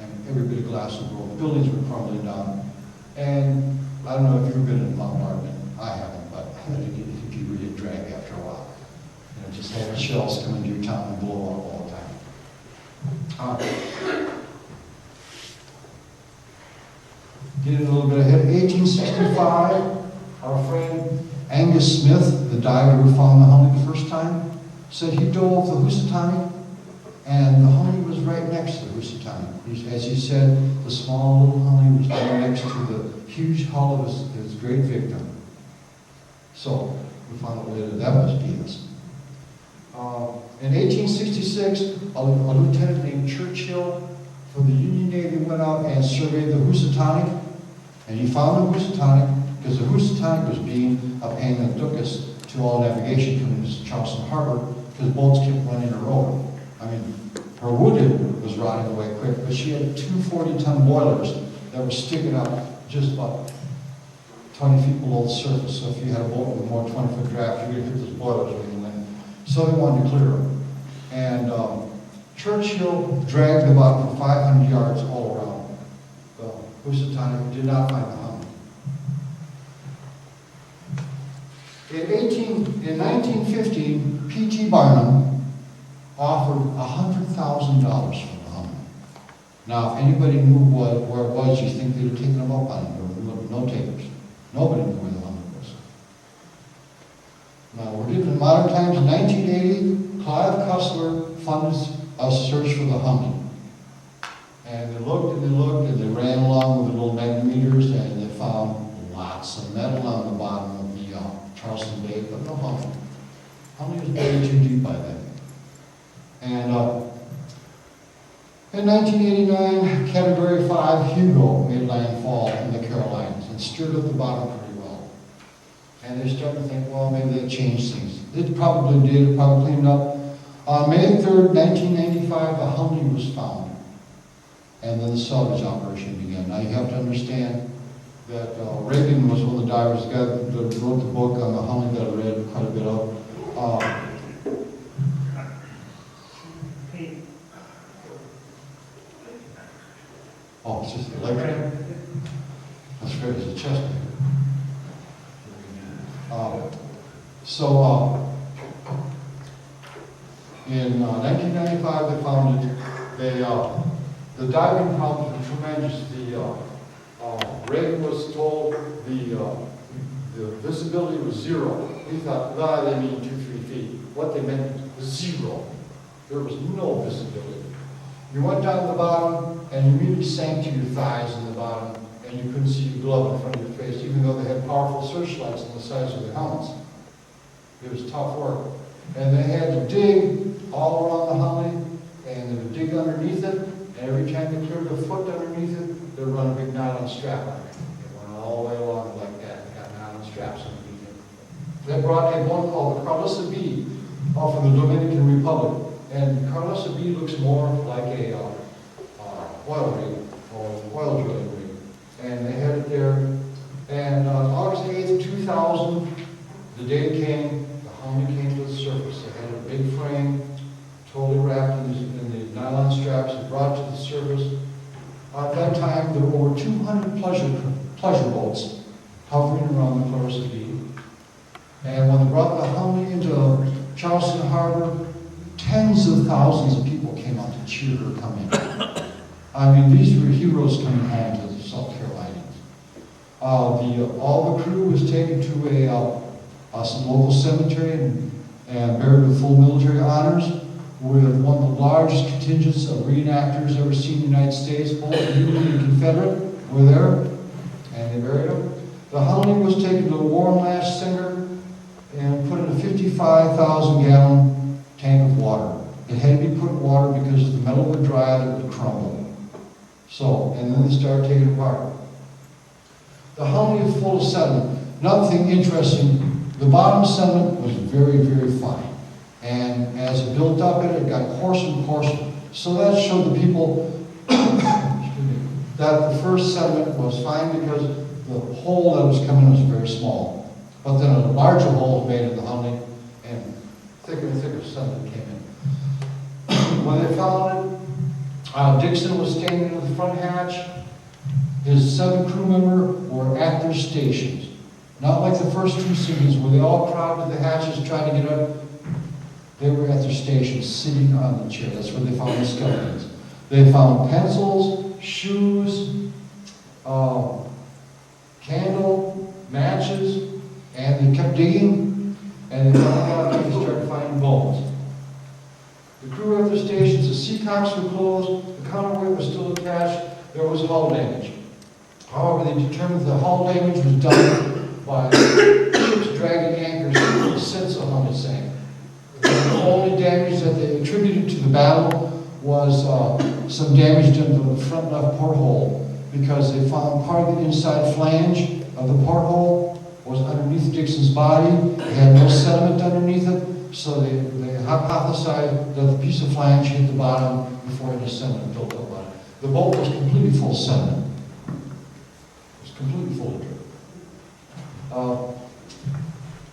Speaker 4: And every bit of glass was broken. Buildings were crumbling down. And I don't know if you've been in a bombardment. I haven't, but it could be really a drag after a while. Just having shells come into your town and blow up all the time. Getting a little bit ahead, 1865, our friend Angus Smith, the diver who found the Hunley the first time, said he dove the Housatonic, and the Hunley was right next to the Housatonic. As he said, the small little Hunley was right next to the huge hull of his great victim. So we found out later that was BS. In 1866, a lieutenant named Churchill from the Union Navy went out and surveyed the Housatonic, and he found the Housatonic because the Housatonic was being a pain that took us to all navigation coming to Charleston Harbor because boats kept running her over. I mean, her wood was rotting away quick, but she had 2 40-ton boilers that were sticking up just about 20 feet below the surface. So if you had a boat with more 20-foot draft, you could hit those boilers when you went. So they wanted to clear them. And Churchill dragged the bottom for 500 yards all around. The Housatonic did not find the Hunley. In 1915, P.T. Barnum offered $100,000 for the Hunley. Now, if anybody knew where it was, you think they'd have taken him up on it. There were no takers. Nobody knew where the Hunley was. Now, we're getting in modern times. In 1980, Clive Cussler funded a search for the Hunley. And they looked and they looked and they ran along with the little magnetometers and they found lots of metal on the bottom of the Charleston Bay, but no Hunley. Hunley was buried too deep by then. And in 1989, Category 5 Hugo made landfall in the Carolinas and stirred up the bottom pretty well. And they're starting to think, well, maybe they changed things. It probably did, it probably cleaned up. On May 3rd, 1995, the Hunley was found. And then the salvage operation began. Now you have to understand that Reagan was one of the divers that wrote the book on the Hunley that I read quite a bit of. Oh, it's just the leg cramp? That's great, it's a chest pain. In 1995, they found it. The diving problems were tremendous. Reagan was told the visibility was 0. We thought, they mean 2-3 feet. What they meant was 0. There was no visibility. You went down to the bottom, and you immediately sank to your thighs in the bottom, and you couldn't see your glove in front of your face, even though they had powerful searchlights on the sides of their helmets. It was tough work. And they had to dig all around the Hunley, and they would dig underneath it, and every time they cleared a foot underneath it, they'd run a big nylon strap on it. It went all the way along like that. They got nylon straps underneath it. They brought in one called the Carlissa B off of the Dominican Republic. And Carlissa B looks more like a oil rig or oil drilling rig. And they had it there. And on August 8th, 2000, the day came, the Hunley came to the surface. They had a big frame, totally wrapped in the nylon straps and brought to the surface. At that time, there were over 200 pleasure boats hovering around the Carlissa B. And when they brought the Hunley into Charleston Harbor, tens of thousands of people came out to cheer her come in. I mean, these were heroes coming home to the South Carolinians. All the crew was taken to some local cemetery and buried with full military honors, with one of the largest contingents of reenactors ever seen in the United States. Both Union and Confederate were there, and they buried him. The Hunley was taken to a Warren Lash Singer and put in a 55,000-gallon tank of water. It had to be put in water because if the metal would dry out, it would crumble. So, and then they started taking it apart. The Hunley is full of sediment. Another thing interesting, the bottom sediment was very, very fine. And as it built up in it, it got coarser and coarser. So that showed the people that the first sediment was fine because the hole that was coming was very small. But then a larger hole was made in the Hunley, and thicker and thicker sediment came in. When they found it, Dixon was standing in the front hatch. His 7 crew members were at their stations. Not like the first 2 scenes where they all crowded the hatches trying to get up. They were at their stations, sitting on the chair. That's where they found the skeletons. They found pencils, shoes, candle, matches, and they kept digging, and they found out that they started finding bones. The crew were at their stations, the seacocks were closed, the counterweight was still attached, there was hull damage. However, they determined the hull damage was done by ships dragging anchors since the Hunley sank. The only damage that they attributed to the battle was some damage done to the front left porthole, because they found part of the inside flange of the porthole was underneath Dixon's body. It had no sediment underneath it, so they hypothesized that the piece of flange hit the bottom before any sediment built up on it. The boat was completely full of sediment. It was completely full of dirt.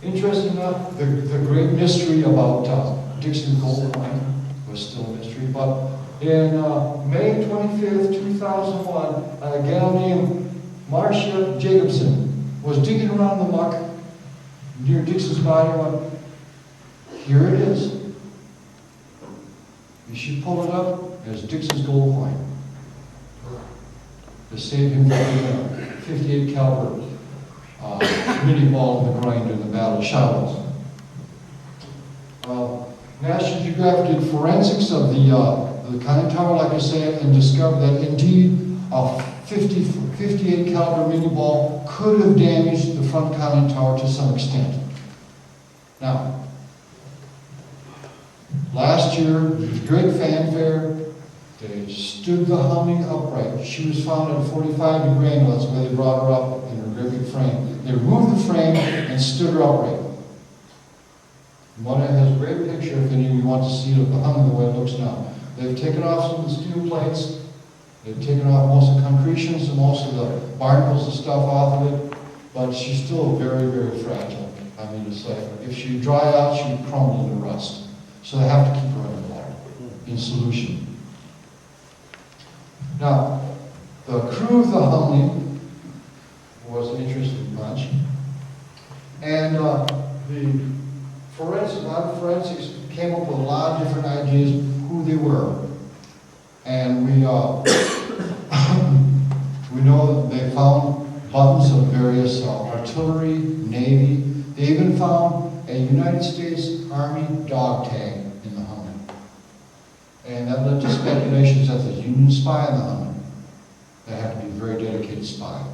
Speaker 4: Interesting enough, the great mystery about Dixon's gold coin was still a mystery, but in May 25th, 2001, a gal named Marcia Jacobson was digging around the muck near Dixon's body and went, here it is. And she pulled it up, it was Dixon's gold coin. To save him from a 58 caliber mini ball in the groin during the Battle of Salvage. National Geographic did forensics of the conning tower, like I said, and discovered that indeed a 58 caliber mini ball could have damaged the front conning tower to some extent. Now, last year, there was great fanfare. They stood the Hunley upright. She was found at 45-degree angle. That's where they brought her up in her great big frame. They removed the frame and stood her upright. One has a great picture, if any of you want to see it, of the Hunley the way it looks now. They've taken off some of the steel plates. They've taken off most of the concretions and most of the barnacles and stuff off of it. But she's still very, very fragile. I mean, it's like, if she dry out, she would crumble into rust. So they have to keep her in water, in solution. Now, the crew of the Hunley was an interesting bunch. And the forensics came up with a lot of different ideas who they were. And we know that they found buttons of various artillery, Navy. They even found a United States Army dog tag in the Hunley. And that led to speculations that there's a Union spy in the Hunley. That had to be a very dedicated spy.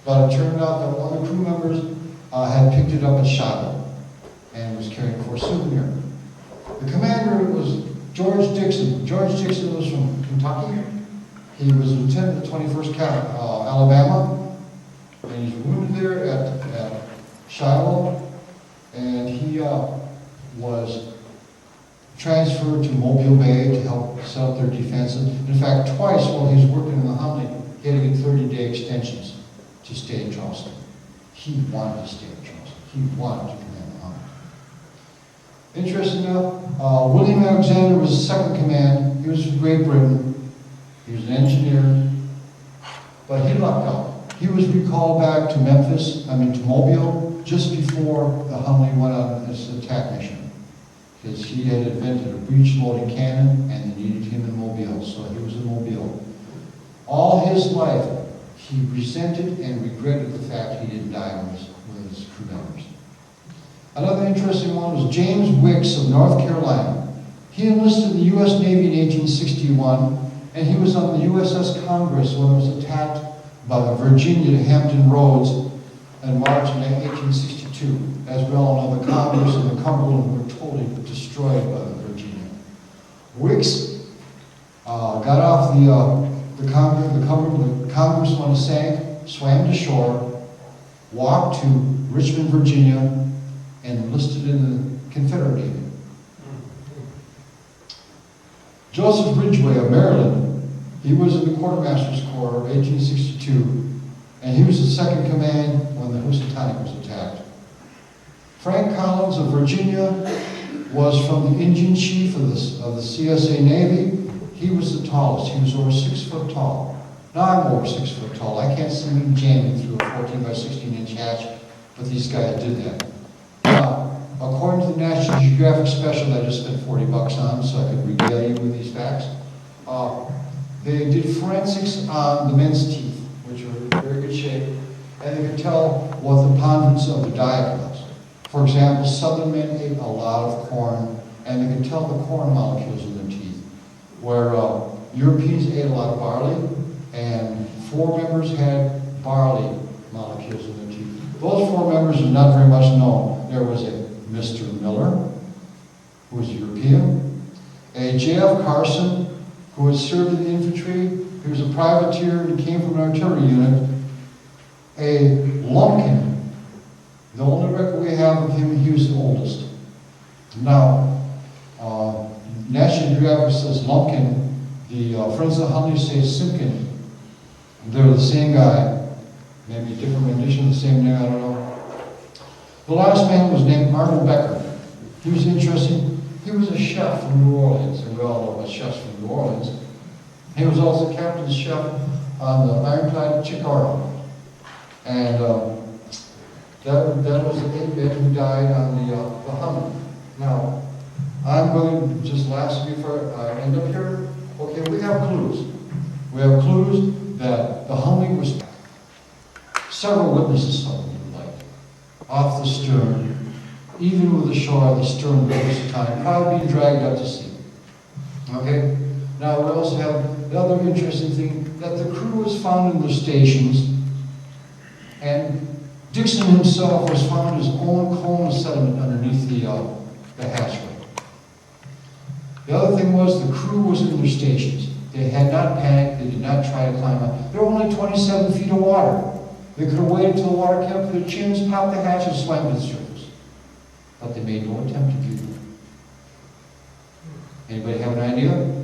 Speaker 4: But it turned out that one of the crew members had picked it up and shot it and was carrying it for a souvenir. The commander was George Dixon. George Dixon was from Kentucky. He was lieutenant of the 21st Alabama, and he's wounded there at Shiloh, and he was transferred to Mobile Bay to help set up their defenses. In fact, twice while he was working in the Hunley, he had to get 30-day extensions to stay in Charleston. He wanted to stay in Charleston. He wanted to command the Hunley. Interesting enough, William Alexander was the second command. He was from Great Britain. He was an engineer, but he lucked out. He was recalled back to to Mobile, just before the Hunley went on its attack mission, because he had invented a breech-loading cannon, and they needed him in Mobile, so he was in Mobile. All his life, he resented and regretted the fact he didn't die with his crew members. Another interesting one was James Wicks of North Carolina. He enlisted in the U.S. Navy in 1861, and he was on the USS Congress when it was attacked by the Virginia to Hampton Roads in March of 1862. As we all know, the Congress and the Cumberland were totally destroyed by the Virginia. Wicks got off the Congress when it sank, swam to shore, walked to Richmond, Virginia, and enlisted in the Confederate Navy. Joseph Ridgway of Maryland, he was in the Quartermaster's Corps of 1862, and he was the second command when the Housatonic was attacked. Frank Collins of Virginia was from the Indian Chief of the CSA Navy. He was the tallest. He was over 6 foot tall. Now I'm over 6 foot tall. I can't see me jamming through a 14 by 16 inch hatch, but these guys did that. According to the National Geographic special that I just spent $40 on, so I could regale you with these facts, they did forensics on the men's teeth, which were in very good shape, and they could tell what the ponderance of the diet was. For example, Southern men ate a lot of corn, and they could tell the corn molecules in their teeth, where Europeans ate a lot of barley, and 4 members had barley molecules in their teeth. Those 4 members are not very much known. There was a Mr. Miller, who was European, a J.F. Carson, who had served in the infantry. He was a privateer and came from an artillery unit. A Lumpkin, the only record we have of him, he was the oldest. Now, National Geographic says Lumpkin, the Friends of Hunley say Simpkin. They're the same guy, maybe a different rendition of the same name, I don't know. The last man was named Arnold Becker. He was interesting. He was a chef from New Orleans, and we all know about chefs from New Orleans. He was also captain's chef on the ironclad Chicora. And that was the 8 men who died on the Hunley. Now, I'm going to just last before I end up here. Okay, we have clues. We have clues that the Hunley was several witnesses saw it. Off the stern, even with the shore on the stern of the Housatonic, probably being dragged out to sea. Okay? Now we also have the other interesting thing, that the crew was found in their stations, and Dixon himself was found his own cone of sediment underneath the hatchway. The other thing was the crew was in their stations. They had not panicked, they did not try to climb up. There were only 27 feet of water. They could have waited until the water came up to their chins, popped the hatch, and swam to the surface. But they made no attempt to do that. Anybody have an idea?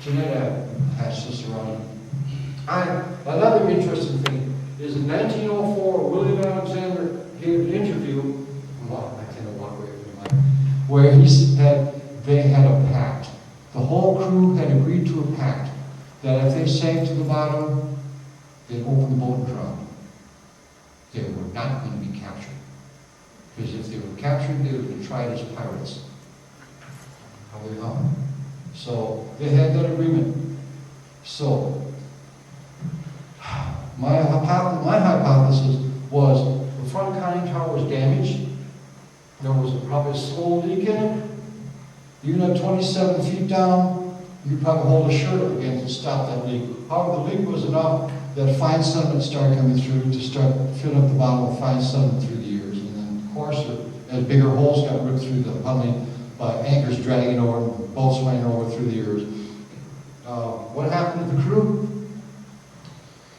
Speaker 4: Jeanette hatched this around. Another interesting thing is in 1904, William Alexander gave an interview. Well, I can't walk away from him. Where he said they had a pact. The whole crew had agreed to a pact that if they sank to the bottom, they'd open the boat and drown. They were not going to be captured. Because if they were captured, they would be tried as pirates. How they hung. So they had that agreement. So my hypothesis was the front conning tower was damaged. There was probably a slow leak in it. Even at 27 feet down, you could probably hold a shirt up against and stop that leak. However, the leak was enough that fine sediment started coming through to start filling up the bottom with fine sediment through the years. And then, of course, as bigger holes got ripped through the Hunley by anchors dragging over, boats running over through the years. What happened to the crew?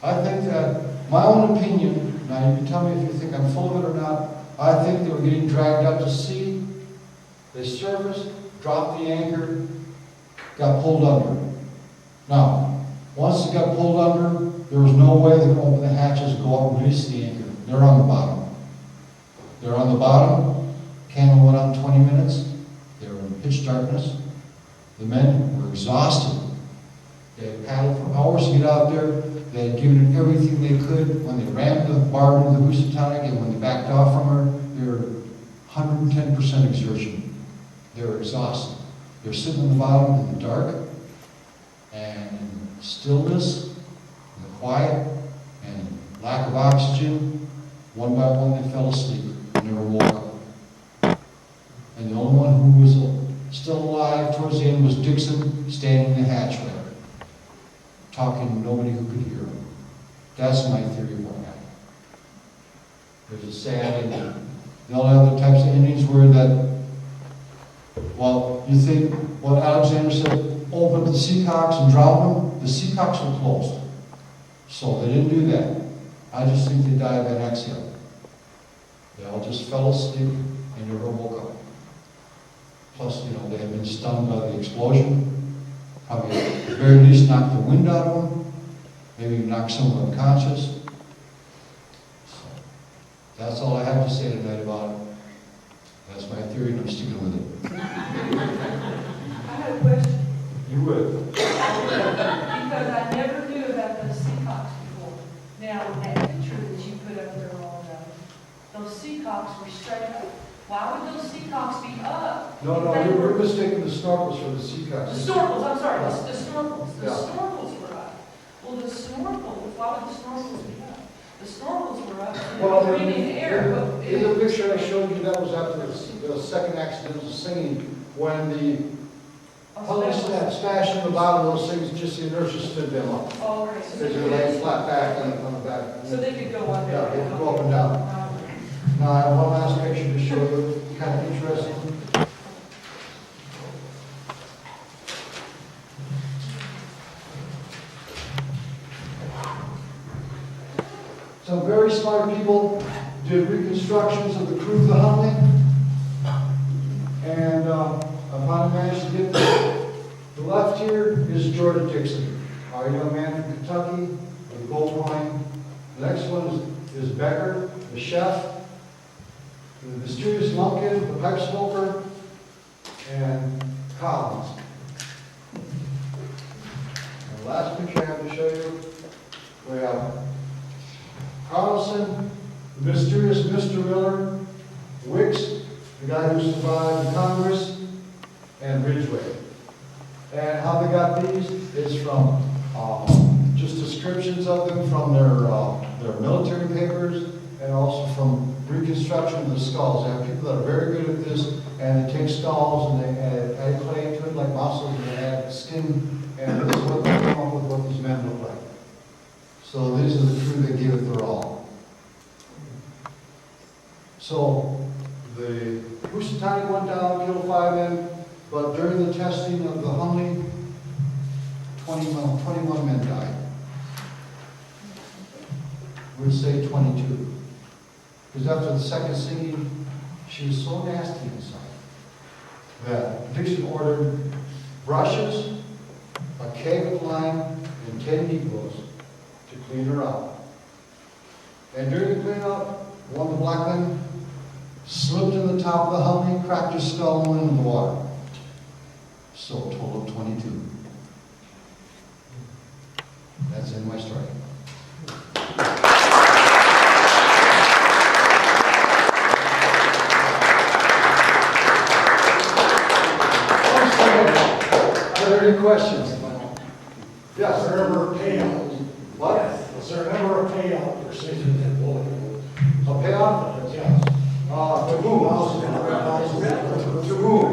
Speaker 4: I think that, my own opinion, now you can tell me if you think I'm full of it or not, I think they were getting dragged out to sea. They surfaced, dropped the anchor, got pulled under. Now, once it got pulled under, there was no way they could open the hatches, go up and release the anchor. They're on the bottom. They're on the bottom. Candle went on 20 minutes. They were in pitch darkness. The men were exhausted. They had paddled for hours to get out there. They had given it everything they could. When they rammed the barb into the Housatonic and when they backed off from her, they were 110% exertion. They were exhausted. They were sitting on the bottom in the dark and in stillness, in the quiet, lack of oxygen, one by one they fell asleep, never woke up. And the only one who was still alive towards the end was Dixon, standing in the hatchway, talking to nobody who could hear him. That's my theory of what happened. There's a sad ending. The only other types of endings were that, well, you think what Alexander said, open up the seacocks and drown them? The seacocks were closed. So they didn't do that. I just think they died of an exhale. They all just fell asleep and never woke up. Plus, they had been stunned by the explosion. Probably at the very least knocked the wind out of them. Maybe knocked someone unconscious. So, that's all I have to say tonight about it. That's my theory, and I'm sticking with it.
Speaker 5: I had a question,
Speaker 4: You would.
Speaker 5: because I never knew about those seacocks before. Now, that picture that you put up there all ago, those seacocks were straight up. Why would those seacocks be up?
Speaker 2: No, you're mistaking the snorkels for the seacocks.
Speaker 5: The snorkels, I'm sorry, the snorkels. The
Speaker 2: Yeah.
Speaker 5: snorkels were up. Well, the snorkels, why would the snorkels be up? The snorkels were up, and they
Speaker 2: Well,
Speaker 5: were breathing air. but
Speaker 2: in the picture I showed you, that was after the second accidental singing, when the Hunley smashed in the bottom of those things, just the inertia stood them up.
Speaker 5: Oh, okay, so
Speaker 2: Because
Speaker 5: they
Speaker 2: they're laying
Speaker 5: could,
Speaker 2: flat back on the back.
Speaker 5: so they could go under.
Speaker 2: Yeah, they could go up and down. Now, I have one last picture to show you, kind of interesting. Some very smart people did reconstructions of the crew of the Hunley. And I finally managed to get the left here is Jordan Dixon, our young man from Kentucky with gold mine. The next one is Becker, the chef. The mysterious lumpkin, the pipe smoker, and Collins. And the last picture I have to show you, we have Carlson, the mysterious Mr. Miller, Wicks, the guy who survived Congress, and Ridgway. And how they got these is from just descriptions of them from their military papers, and also from reconstruction of the skulls. They have people that are very good at this, and they take skulls and they add clay to it like muscles, and they add skin, and this is what they come up with what these men look like. So these are the crew that gave it their all. So the Housatonic went down, killed 5 men, but during the testing of the Hunley, 21 men died. We'd say 22. Because after the second singing, she was so nasty inside that Dixon ordered brushes, a keg of lime, and 10 Negroes to clean her out. And during the cleanup, one of the black men slipped in the top of the Hunley, cracked his skull, and went in the water. So a total of 22. That's in my story. Are there any questions? Yes.
Speaker 6: Was there ever a payout?
Speaker 2: What?
Speaker 6: Was there ever a payout for saving that bullet?
Speaker 2: A payoff?
Speaker 6: Yes.
Speaker 2: To whom? To whom?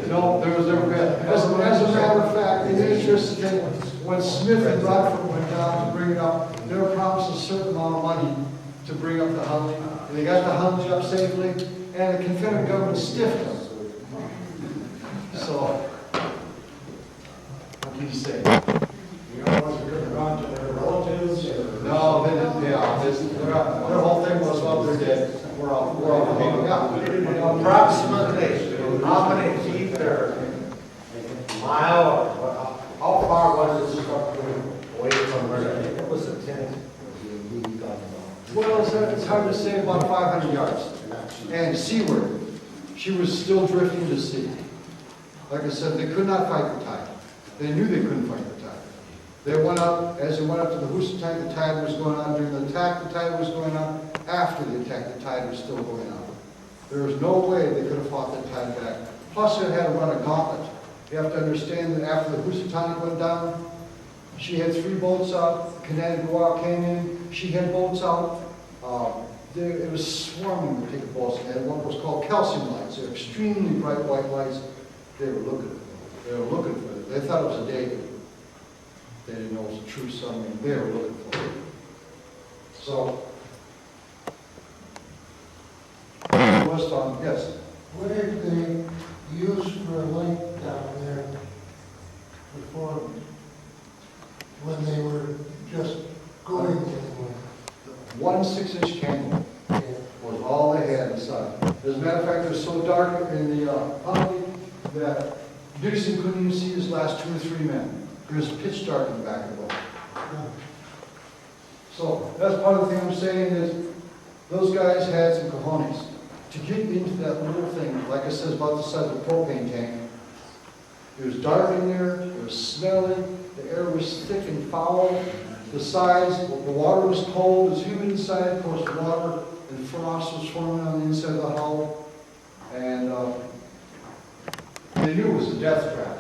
Speaker 2: No, there was never payout. As a matter of fact, the interesting thing, when Smith and Bradford went down to bring it up, they were promised a certain amount of money to bring up the Hunley, and they got the Hunley up safely, and the Confederate government stiffed them. So, what can you say?
Speaker 6: You know, was it ever gone to their relatives or?
Speaker 2: No, they didn't, their whole thing was, well, they're dead. We're all hanging out.
Speaker 7: Approximately, how many feet there? Mile, or how far was this structure away from where it was a tent?
Speaker 2: Well, it's hard to say, about 500 yards. And seaward, she was still drifting to sea. Like I said, they could not fight the tide. They knew they couldn't fight the tide. They went up, as they went up to the Housatonic, the tide was going on. During the attack, the tide was going on. After the attack, the tide was still going on. There was no way they could have fought the tide back. Plus, they had to run a gauntlet. You have to understand that after the Housatonic went down, She had 3 boats out, Connecticut came in, she had boats out. It was swarming with ticket boats, and one was called calcium lights. They're extremely bright white lights. They were looking for it. They were looking for it. They thought it was a David. They didn't know it was a true submarine. They were looking for it. So, west on, yes.
Speaker 8: What did they use for a light down there before, when they were just going anywhere?
Speaker 2: 1 6-inch candle was all they had inside. As a matter of fact, it was so dark in the Hunley that Dixon couldn't even see his last 2 or 3 men. It was pitch dark in the back of the boat. So that's part of the thing I'm saying is those guys had some cojones. To get into that little thing, like I said, about the size of a propane tank, it was dark in there, it was smelly, the air was thick and foul, the sides, the water was cold, it was humid inside, of course, the water and frost was forming on the inside of the hull, and they knew it was a death trap.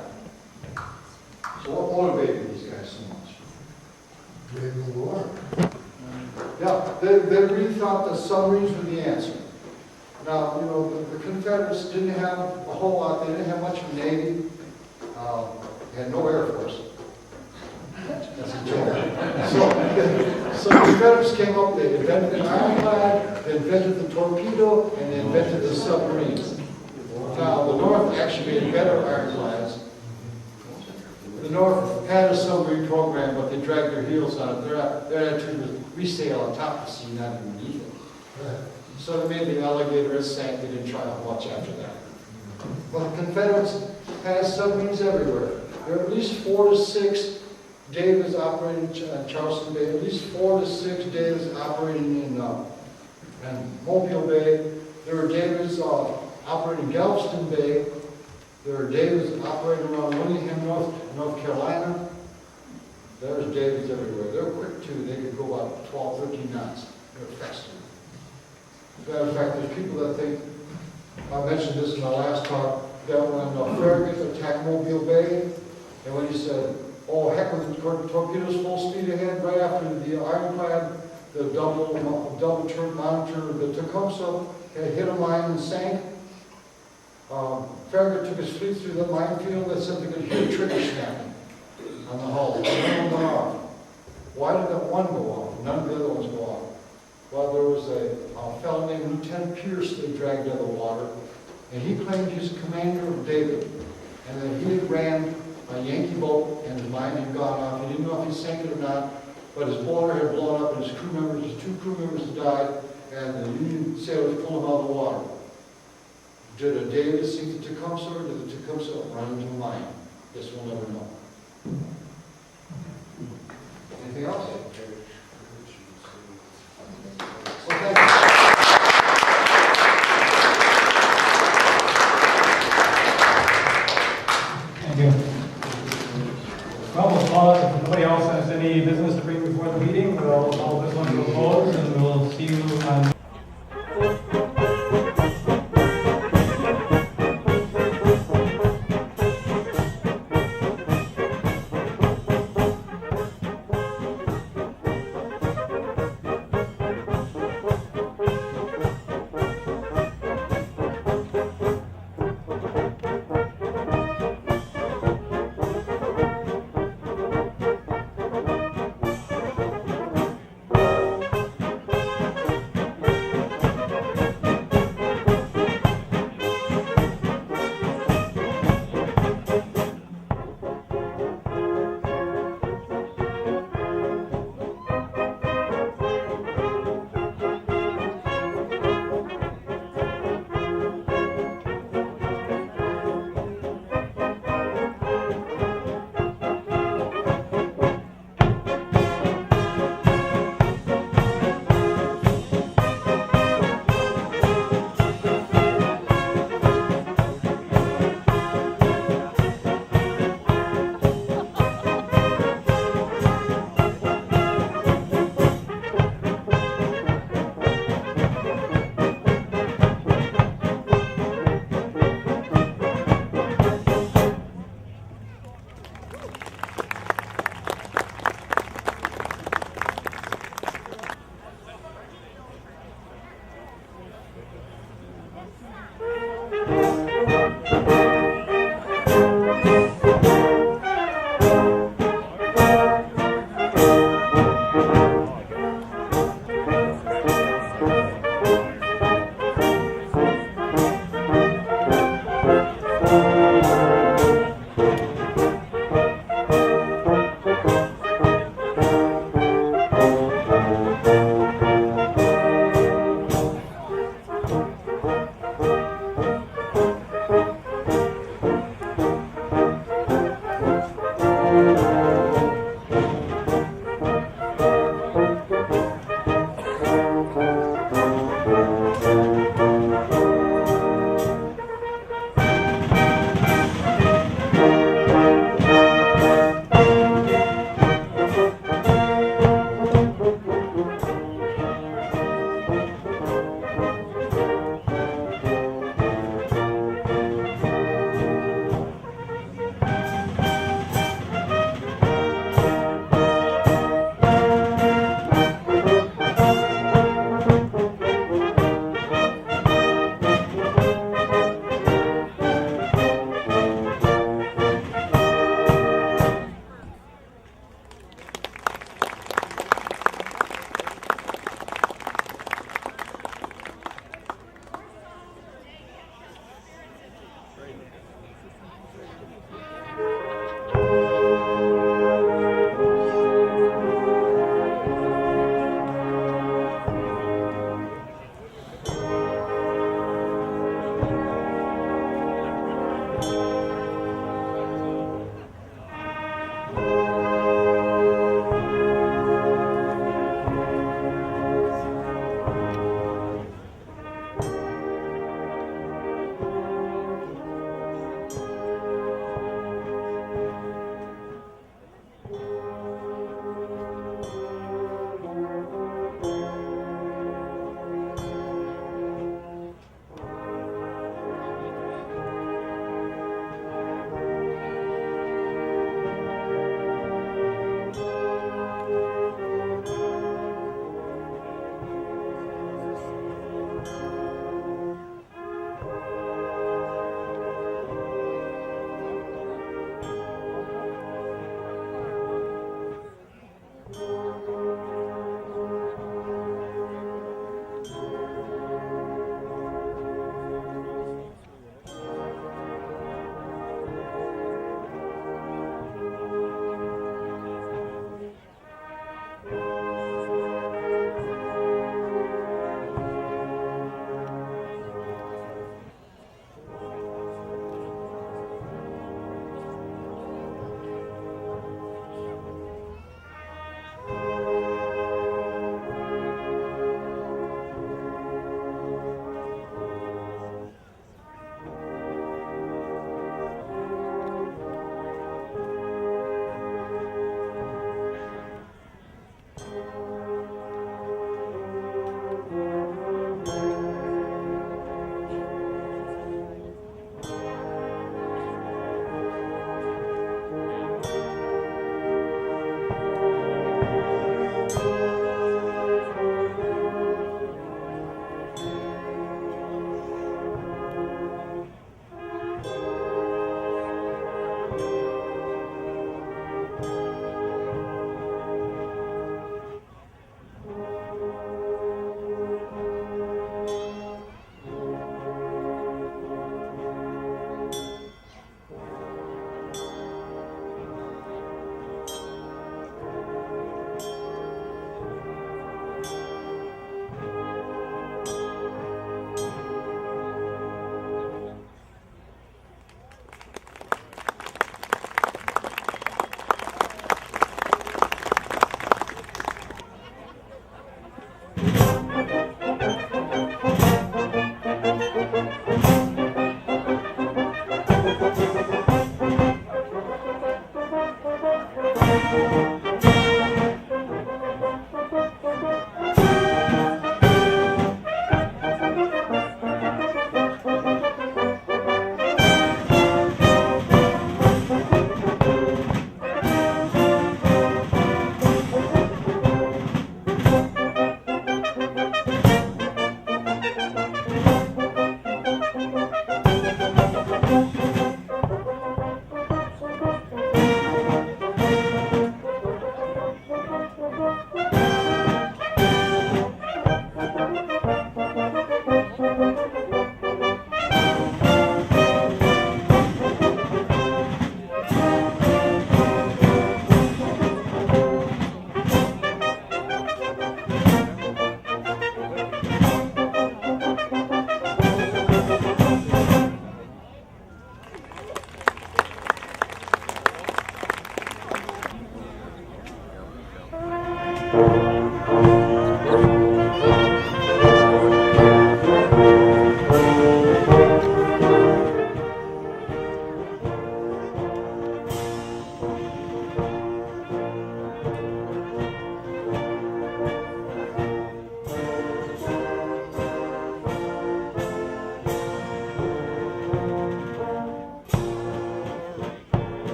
Speaker 2: So what motivated these guys so much?
Speaker 8: Maybe the war.
Speaker 2: Yeah, they really thought that submarines were the answer. Now, you know, the Confederates didn't have a whole lot, they didn't have much of a Navy, they had no Air Force. That's a joke. So the Confederates came up, they invented the ironclad, they invented the torpedo, and they invented the submarines. Now, the North actually made better ironclads. The North had a submarine program, but they dragged their heels on it. Their attitude was, we sail on top of the sea, not underneath it.
Speaker 8: Right.
Speaker 2: So they made the alligator it sank. They didn't try much after that. But the Confederates had submarines everywhere. There were at least 4 to 6 Davids operating in Charleston Bay, at least 4 to 6 Davids operating in Mobile Bay. There were Davids operating in Galveston Bay. There were Davids operating around Willingham, North Carolina. There was Davids everywhere. They were quick too. They could go about 12, 13 knots. They were faster. As a matter of fact, there's people that think, I mentioned this in our last talk, that when Farragut attacked Mobile Bay, and when he said, oh, heck with the torpedoes full speed ahead, right after the ironclad, the double turret monitor, the Tecumseh, had hit a mine and sank. Farragut took his fleet through the minefield that said they could hear a trigger snapping on the hull. One went off. Why did that one go off? None of the other ones go off. Well, there was a fellow named Lieutenant Pierce they dragged out of the water, and he claimed he was commander of David, and that he had ran a Yankee boat and his mine had gone off. He didn't know if he sank it or not, but his boiler had blown up and his 2 crew members had died, and the Union sailors pulled him out of the water. Did a David sink the Tecumseh, or did the Tecumseh run into a mine? Guess we'll never know. Anything else? Okay.
Speaker 1: Thank you. Well, we'll pause. If nobody else has any business to bring before the meeting, we'll call this one to a close, and we'll see you on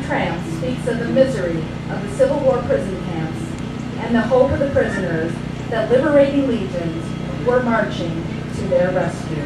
Speaker 9: Tramp speaks of the misery of the Civil War prison camps and the hope of the prisoners that liberating legions were marching to their rescue.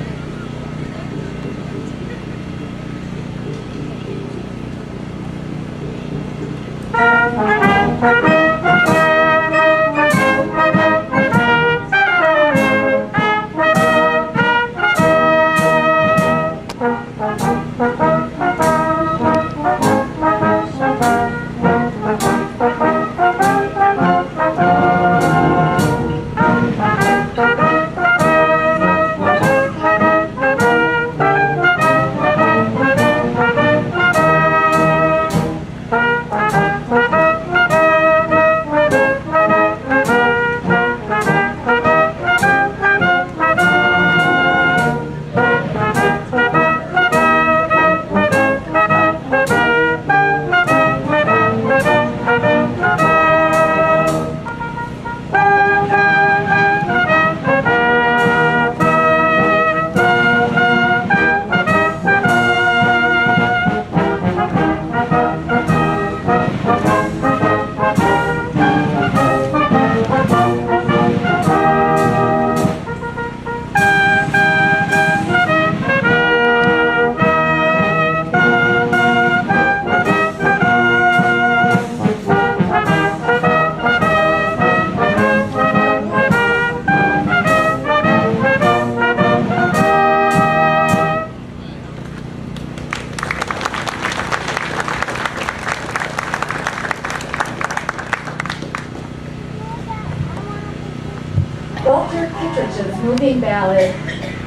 Speaker 9: Moving ballad,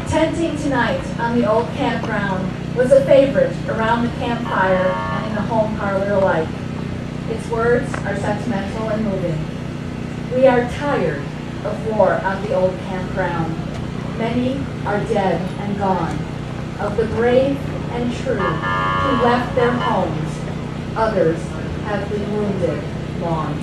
Speaker 9: "Tenting Tonight on the Old Campground," was a favorite around the campfire and in the home parlor alike. Its words are sentimental and moving. We are tired of war on the old campground. Many are dead and gone. Of the brave and true who left their homes, others have been wounded long.